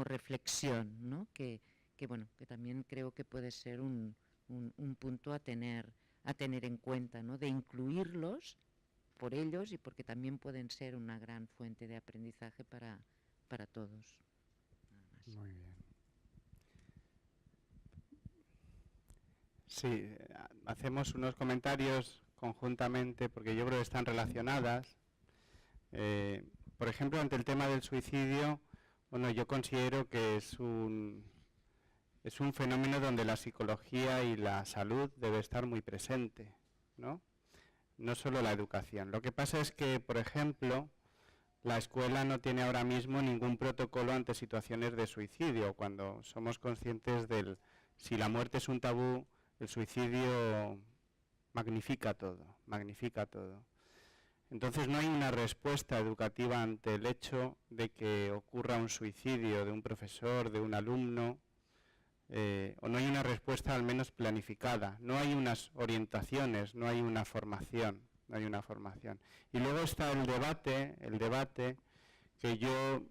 reflexión, ¿no?, que bueno, que también creo que puede ser un punto a tener en cuenta, ¿no?, de incluirlos por ellos y porque también pueden ser una gran fuente de aprendizaje para todos. Nada más. Muy bien. Sí, hacemos unos comentarios conjuntamente porque yo creo que están relacionadas. Por ejemplo, ante el tema del suicidio, bueno, yo considero que es un fenómeno donde la psicología y la salud debe estar muy presente, ¿no? No solo la educación. Lo que pasa es que, por ejemplo, la escuela no tiene ahora mismo ningún protocolo ante situaciones de suicidio, cuando somos conscientes si la muerte es un tabú, el suicidio magnifica todo, magnifica todo. Entonces no hay una respuesta educativa ante el hecho de que ocurra un suicidio de un profesor, de un alumno, o no hay una respuesta al menos planificada, no hay unas orientaciones, no hay una formación, Y luego está el debate que yo,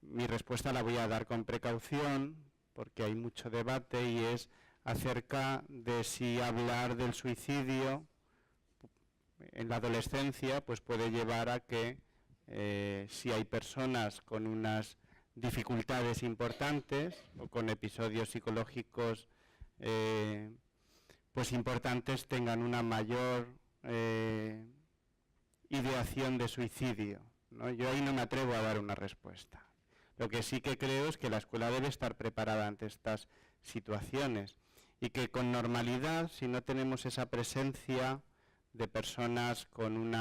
mi respuesta la voy a dar con precaución, porque hay mucho debate y es acerca de si hablar del suicidio en la adolescencia pues puede llevar a que si hay personas con unas dificultades importantes o con episodios psicológicos pues importantes tengan una mayor ideación de suicidio, ¿no? Yo ahí no me atrevo a dar una respuesta. Lo que sí que creo es que la escuela debe estar preparada ante estas situaciones y que con normalidad, si no tenemos esa presencia de personas con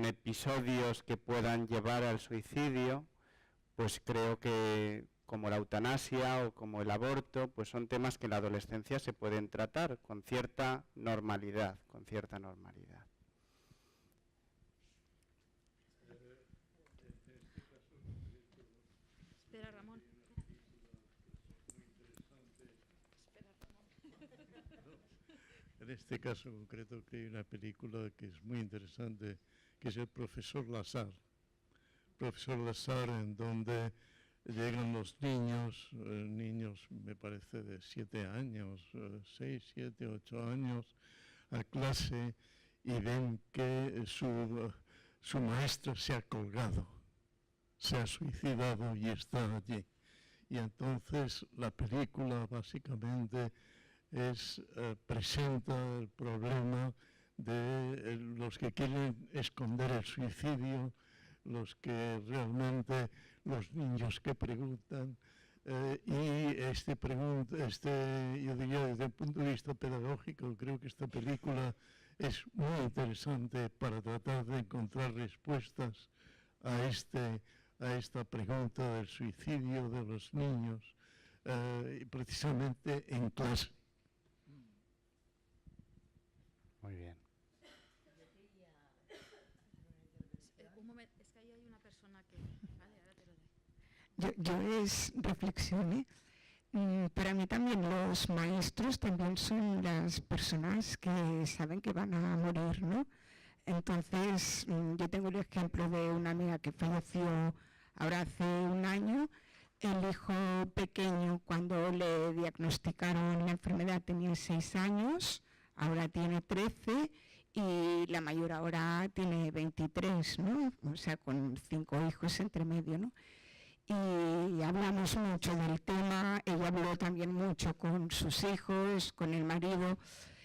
episodios que puedan llevar al suicidio, pues creo que como la eutanasia o como el aborto, pues son temas que en la adolescencia se pueden tratar con cierta normalidad, Espera, Ramón. En este caso concreto que hay una película que es muy interesante, que es El profesor Lazar. Profesor Lazar, en donde llegan los niños me parece de 7 años, 6, 7, 8 años, a clase y ven que su maestro se ha colgado, se ha suicidado y está allí. Y entonces la película básicamente presenta el problema de los que quieren esconder el suicidio, los niños que preguntan, y yo diría desde el punto de vista pedagógico, creo que esta película es muy interesante para tratar de encontrar respuestas a esta pregunta del suicidio de los niños, precisamente en clase. Muy bien. Un momento, es que ahí hay una persona que... Vale, ahora te lo doy. Yo reflexioné. Para mí también los maestros también son las personas que saben que van a morir, ¿no? Entonces, yo tengo el ejemplo de una amiga que falleció ahora hace un año. El hijo pequeño, cuando le diagnosticaron la enfermedad, tenía 6 años, ahora tiene 13, y la mayor ahora tiene 23, ¿no? O sea, con 5 hijos entre medio, ¿no? Y hablamos mucho del tema, ella habló también mucho con sus hijos, con el marido.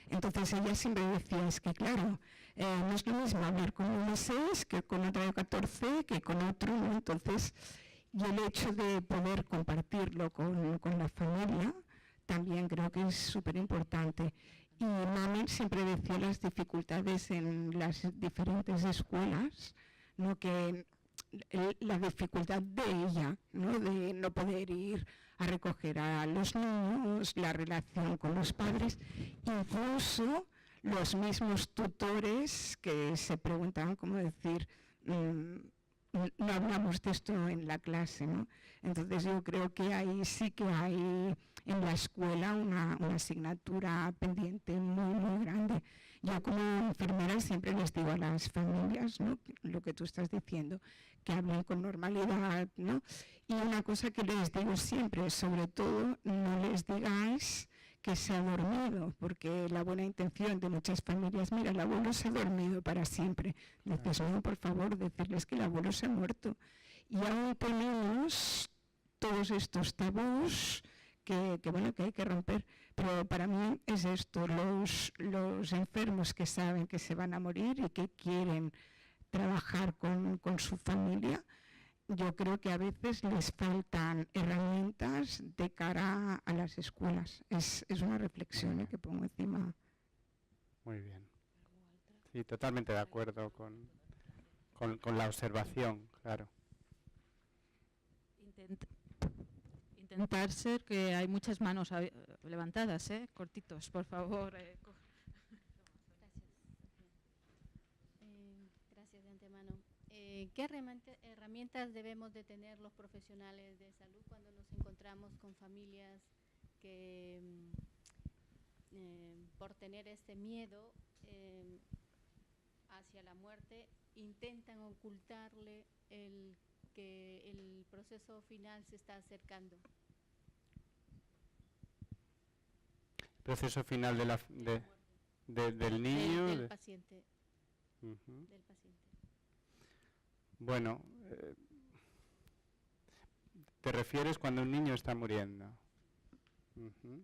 Entonces ella siempre decía, es que claro, no es lo mismo hablar con uno de 6 que con otro de 14, que con otro, ¿no? Entonces, y el hecho de poder compartirlo con la familia también creo que es súper importante. Y mami siempre decía las dificultades en las diferentes escuelas, ¿no? Que la dificultad de ella, ¿no? De no poder ir a recoger a los niños, la relación con los padres, incluso los mismos tutores que se preguntaban cómo decir, no hablamos de esto en la clase, ¿no? Entonces yo creo que ahí sí que hay en la escuela una asignatura pendiente muy, muy grande. Yo como enfermera siempre les digo a las familias, ¿no? Lo que tú estás diciendo, que hablen con normalidad, ¿no? Y una cosa que les digo siempre, sobre todo, no les digáis que se ha dormido, porque la buena intención de muchas familias, mira, el abuelo se ha dormido para siempre. Dices, no, por favor, decirles que el abuelo se ha muerto. Y aún tenemos todos estos tabús que hay que romper. Pero para mí es esto, los enfermos que saben que se van a morir y que quieren trabajar con su familia, yo creo que a veces les faltan herramientas de cara a las escuelas. Es una reflexión que pongo encima. Muy bien. Sí, totalmente de acuerdo con la observación, claro. Intentar ser que hay muchas manos levantadas, cortitos, por favor. Gracias de antemano. ¿Qué herramientas debemos de tener los profesionales de salud cuando nos encontramos con familias que por tener este miedo hacia la muerte intentan ocultarle que el proceso final se está acercando? Proceso final del niño. Del paciente. Uh-huh. Del paciente. Bueno, ¿te refieres cuando un niño está muriendo? Uh-huh.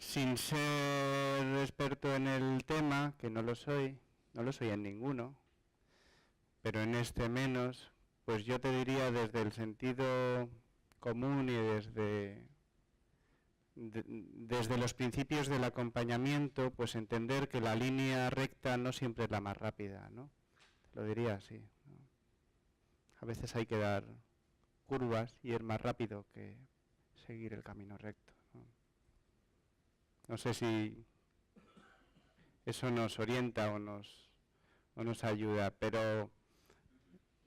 Sin ser experto en el tema, que no lo soy en ninguno, pero en este menos, pues yo te diría desde el sentido común y desde los principios del acompañamiento, pues entender que la línea recta no siempre es la más rápida, ¿no? Lo diría así, ¿no? A veces hay que dar curvas y ir más rápido que seguir el camino recto, ¿no? No sé si eso nos orienta o nos ayuda, pero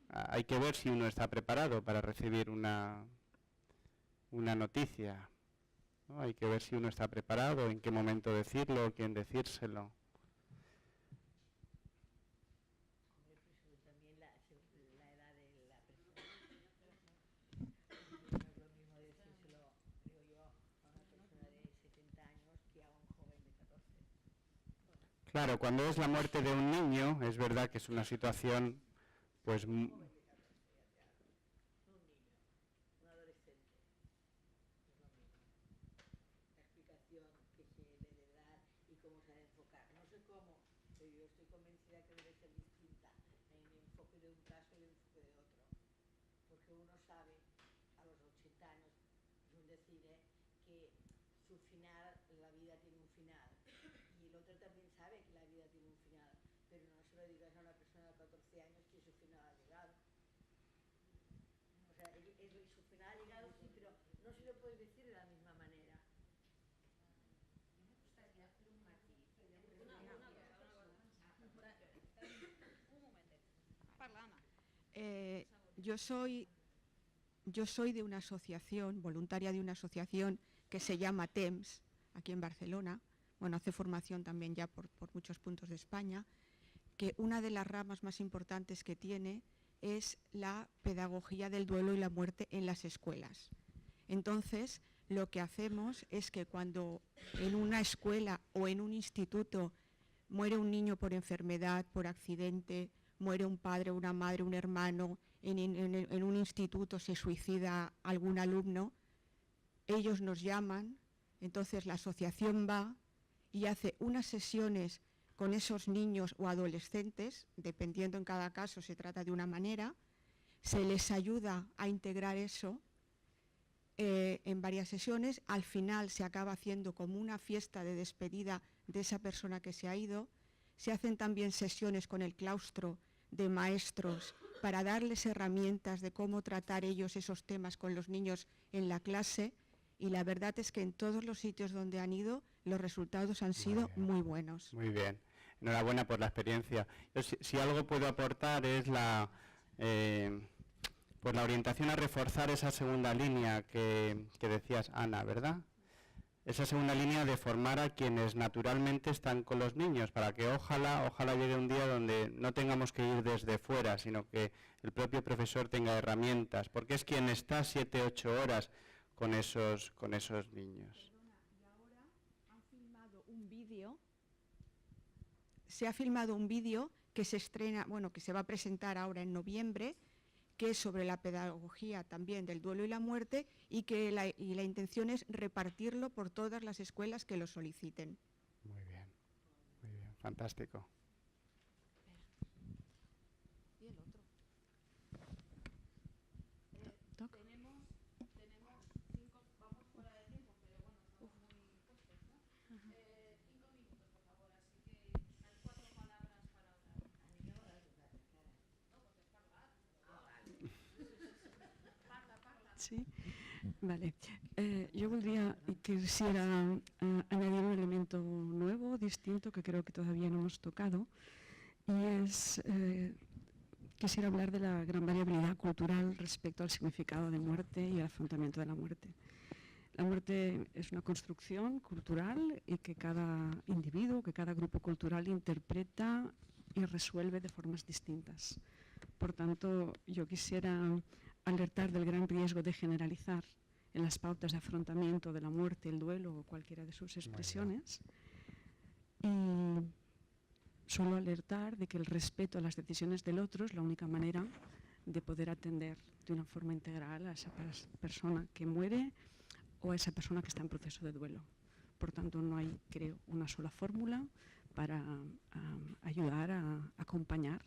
hay que ver si uno está preparado para recibir una noticia, ¿no? Hay que ver si uno está preparado, en qué momento decirlo, quién decírselo. También la edad de la persona. No es lo mismo decírselo, digo yo, a una persona de 70 años que a un joven de 14. Claro, cuando es la muerte de un niño, es verdad que es una situación, pues... Que se debe dar y cómo se ha de enfocar. No sé cómo, pero yo estoy convencida que debe ser distinta en el enfoque de un caso y el enfoque de otro. Porque uno sabe, a los 80 años, uno decide que su final, la vida tiene un final. Y el otro también sabe que la vida tiene un final, pero no se lo digas a una persona de 14 años que su final ha llegado. O sea, su final ha llegado, sí, pero no se lo puedes decir de la misma manera. Yo soy de una asociación, voluntaria de una asociación que se llama TEMS, aquí en Barcelona. Bueno, hace formación también ya por muchos puntos de España, que una de las ramas más importantes que tiene es la pedagogía del duelo y la muerte en las escuelas. Entonces, lo que hacemos es que cuando en una escuela o en un instituto muere un niño por enfermedad, por accidente, muere un padre, una madre, un hermano, en un instituto se suicida algún alumno, ellos nos llaman, entonces la asociación va y hace unas sesiones con esos niños o adolescentes, dependiendo en cada caso se trata de una manera, se les ayuda a integrar eso en varias sesiones, al final se acaba haciendo como una fiesta de despedida de esa persona que se ha ido, se hacen también sesiones con el claustro de maestros para darles herramientas de cómo tratar ellos esos temas con los niños en la clase, y la verdad es que en todos los sitios donde han ido los resultados han sido muy buenos. Muy bien, enhorabuena por la experiencia. Yo, si algo puedo aportar es pues la orientación a reforzar esa segunda línea que decías, Ana, ¿verdad? Esa segunda línea de formar a quienes naturalmente están con los niños, para que ojalá llegue un día donde no tengamos que ir desde fuera, sino que el propio profesor tenga herramientas, porque es quien está 7-8 horas con esos niños. Y ahora han filmado un vídeo, se ha filmado un vídeo que se estrena, bueno, que se va a presentar ahora en noviembre, que es sobre la pedagogía también del duelo y la muerte, y la intención es repartirlo por todas las escuelas que lo soliciten. Muy bien, fantástico. ¿Y el otro? Tenemos 5, vamos fuera de tiempo, pero bueno, estamos muy puestos, ¿no? 5 minutos, por favor, así que hay 4 palabras para hablar. Sí, vale. Yo quisiera añadir un elemento nuevo, distinto, que creo que todavía no hemos tocado, y quisiera hablar de la gran variabilidad cultural respecto al significado de muerte y al afrontamiento de la muerte. La muerte es una construcción cultural y que cada individuo, que cada grupo cultural interpreta y resuelve de formas distintas. Por tanto, yo quisiera alertar del gran riesgo de generalizar en las pautas de afrontamiento de la muerte, el duelo o cualquiera de sus expresiones, y solo alertar de que el respeto a las decisiones del otro es la única manera de poder atender de una forma integral a esa persona que muere o a esa persona que está en proceso de duelo. Por tanto, no hay, creo, una sola fórmula para ayudar a acompañar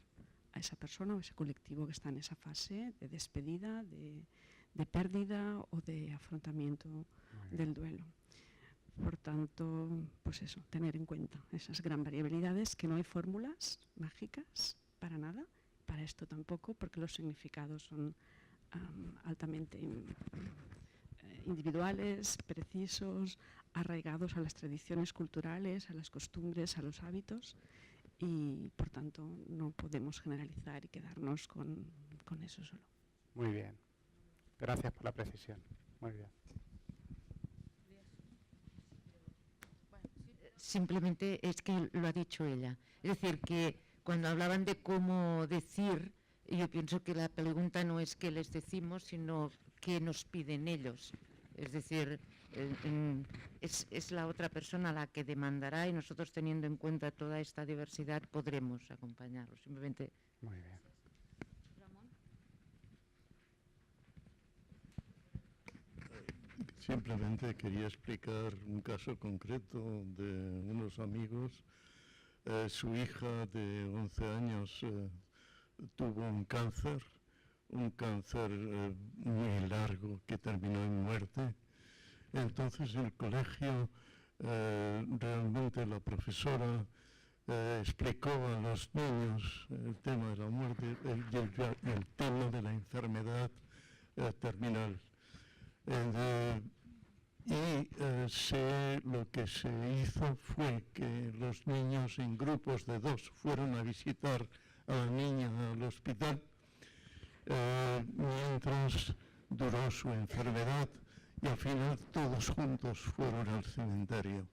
a esa persona o ese colectivo que está en esa fase de despedida, de pérdida o de afrontamiento del duelo. Por tanto, pues eso, tener en cuenta esas gran variabilidades, que no hay fórmulas mágicas para nada, para esto tampoco, porque los significados son altamente individuales, precisos, arraigados a las tradiciones culturales, a las costumbres, a los hábitos, y por tanto no podemos generalizar y quedarnos con eso solo. Muy bien. Gracias por la precisión. Muy bien. Simplemente es que lo ha dicho ella. Es decir, que cuando hablaban de cómo decir, yo pienso que la pregunta no es qué les decimos, sino qué nos piden ellos. Es decir, es la otra persona la que demandará, y nosotros, teniendo en cuenta toda esta diversidad, podremos acompañarlos. Simplemente. Muy bien. Simplemente quería explicar un caso concreto de unos amigos. Su hija de 11 años tuvo un cáncer muy largo que terminó en muerte. Entonces el colegio, realmente la profesora explicó a los niños el tema de la muerte y el tema de la enfermedad terminal. Lo que se hizo fue que los niños en grupos de 2 fueron a visitar a la niña al hospital mientras duró su enfermedad, y al final todos juntos fueron al cementerio.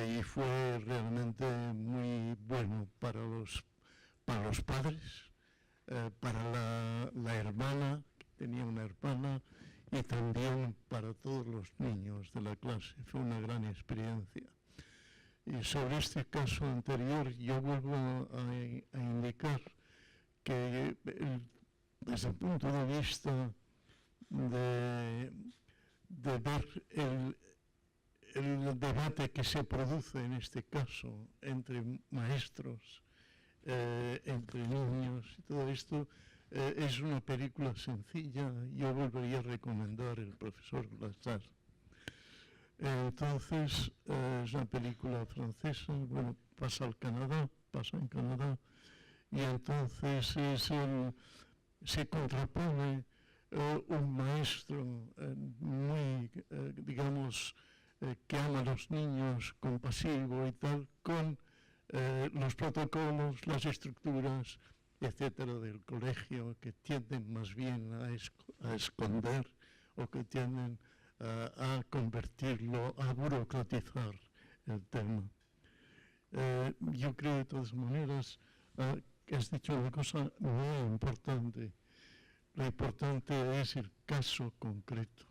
Y fue realmente muy bueno para los padres, para la hermana, que tenía una hermana, y también para todos los niños de la clase. Fue una gran experiencia. Y sobre este caso anterior, yo vuelvo a indicar que desde el punto de vista de ver el debate que se produce en este caso entre maestros, entre niños y todo esto, es una película sencilla. Yo volvería a recomendar El profesor Lazar. Entonces, es una película francesa, bueno, pasa en Canadá, y entonces se contrapone un maestro muy, digamos, que ama a los niños, compasivo y tal, con los protocolos, las estructuras, etcétera, del colegio, que tienden más bien a esconder, o que tienden a convertirlo, a burocratizar el tema. Yo creo, de todas maneras, que has dicho una cosa muy importante. Lo importante es el caso concreto.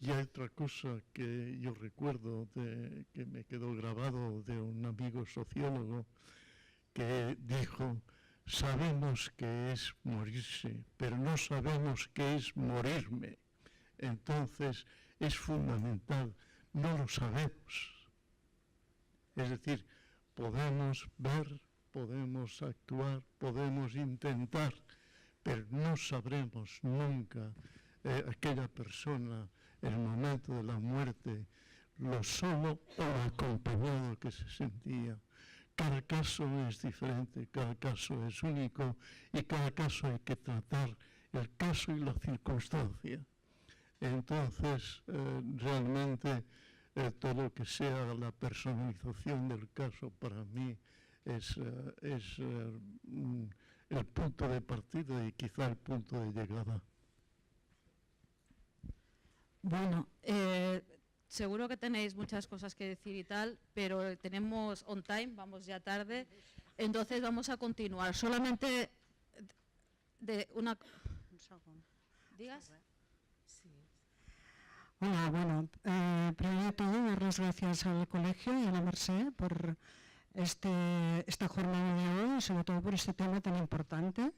Y hay otra cosa que yo recuerdo, que me quedó grabado, de un amigo sociólogo, que dijo: sabemos qué es morirse, pero no sabemos qué es morirme. Entonces, es fundamental, no lo sabemos. Es decir, podemos ver, podemos actuar, podemos intentar, pero no sabremos nunca aquella persona, el momento de la muerte, lo solo o lo acompañado que se sentía. Cada caso es diferente, cada caso es único, y cada caso hay que tratar el caso y la circunstancia. Entonces, realmente, todo lo que sea la personalización del caso, para mí es el punto de partida y quizá el punto de llegada. Bueno, seguro que tenéis muchas cosas que decir y tal, pero tenemos on time, vamos ya tarde, entonces vamos a continuar. Solamente de una... ¿Digas? Hola, bueno, primero de todo, dar las gracias al colegio y a la Mercè por esta jornada de hoy, y sobre todo por este tema tan importante,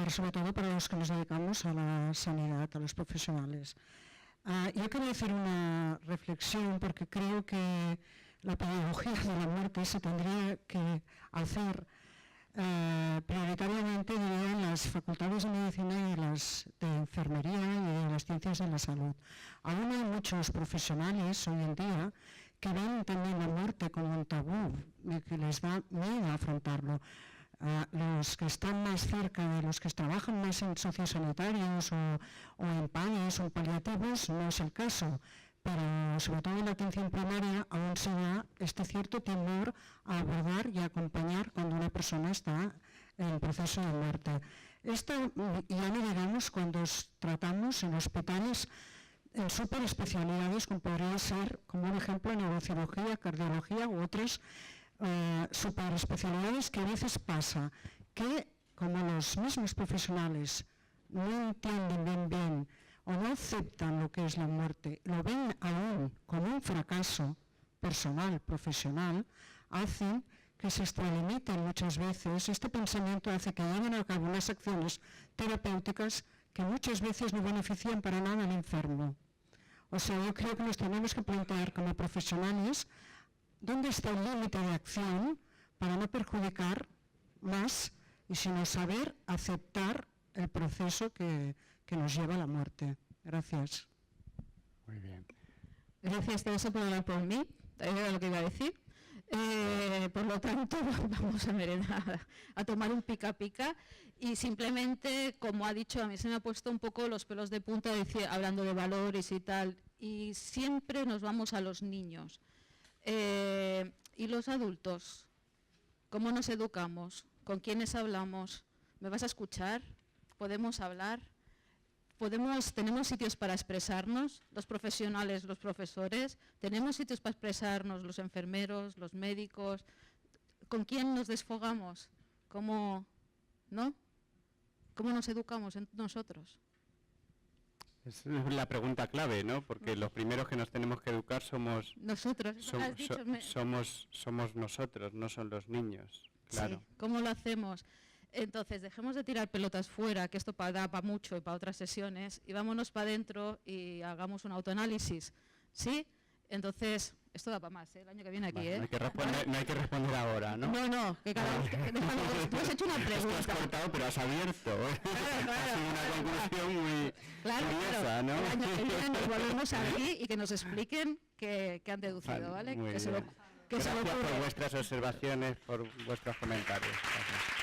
sobre todo para los que nos dedicamos a la sanidad, a los profesionales. Yo quería hacer una reflexión, porque creo que la pedagogía de la muerte se tendría que hacer prioritariamente en las facultades de medicina y las de enfermería y de las ciencias de la salud. Aún hay muchos profesionales hoy en día que ven también la muerte como un tabú y que les da miedo afrontarlo. los que están más cerca de los que trabajan más en sociosanitarios o en PAES o en paliativos, no es el caso. Pero sobre todo en la atención primaria aún se da este cierto temor a abordar y a acompañar cuando una persona está en proceso de muerte. Esto ya lo digamos cuando tratamos en hospitales en superespecialidades, como podría ser, como un ejemplo, neurocirugía, cardiología u otras superespecialidades, que a veces pasa que, como los mismos profesionales no entienden bien o no aceptan lo que es la muerte, lo ven aún como un fracaso personal, profesional, hacen que se extralimiten muchas veces. Este pensamiento hace que lleven a cabo unas acciones terapéuticas que muchas veces no benefician para nada al enfermo. O sea, yo creo que nos tenemos que plantear como profesionales dónde está el límite de acción para no perjudicar más y sino saber aceptar el proceso que nos lleva a la muerte. Gracias. Muy bien. Gracias, Teresa, por hablar por mí. Era lo que iba a decir. Por lo tanto, vamos a merendar, a tomar un pica-pica y simplemente, como ha dicho, a mí se me ha puesto un poco los pelos de punta hablando de valores y tal, y siempre nos vamos a los niños. ¿Y los adultos? ¿Cómo nos educamos? ¿Con quiénes hablamos? ¿Me vas a escuchar? ¿Podemos hablar? ¿Tenemos sitios para expresarnos? Los profesionales, los profesores, ¿tenemos sitios para expresarnos? Los enfermeros, los médicos, ¿con quién nos desfogamos? ¿Cómo nos educamos nosotros? Es la pregunta clave, ¿no? Porque los primeros que nos tenemos que educar somos nosotros. Somos nosotros, no son los niños. Claro. Sí. ¿Cómo lo hacemos? Entonces, dejemos de tirar pelotas fuera, que esto da para mucho y para otras sesiones, y vámonos para adentro y hagamos un autoanálisis, ¿sí? Entonces, esto da para más, el año que viene aquí, No hay que responder ahora, ¿no? No, que cada vez tú has hecho una pregunta. Esto has cortado, pero has abierto. Claro. Ha sido una conclusión muy curiosa, ¿no? El año que viene nos volvemos aquí y que nos expliquen qué han deducido, ¿vale? Gracias por vuestras observaciones, por vuestros comentarios. Gracias.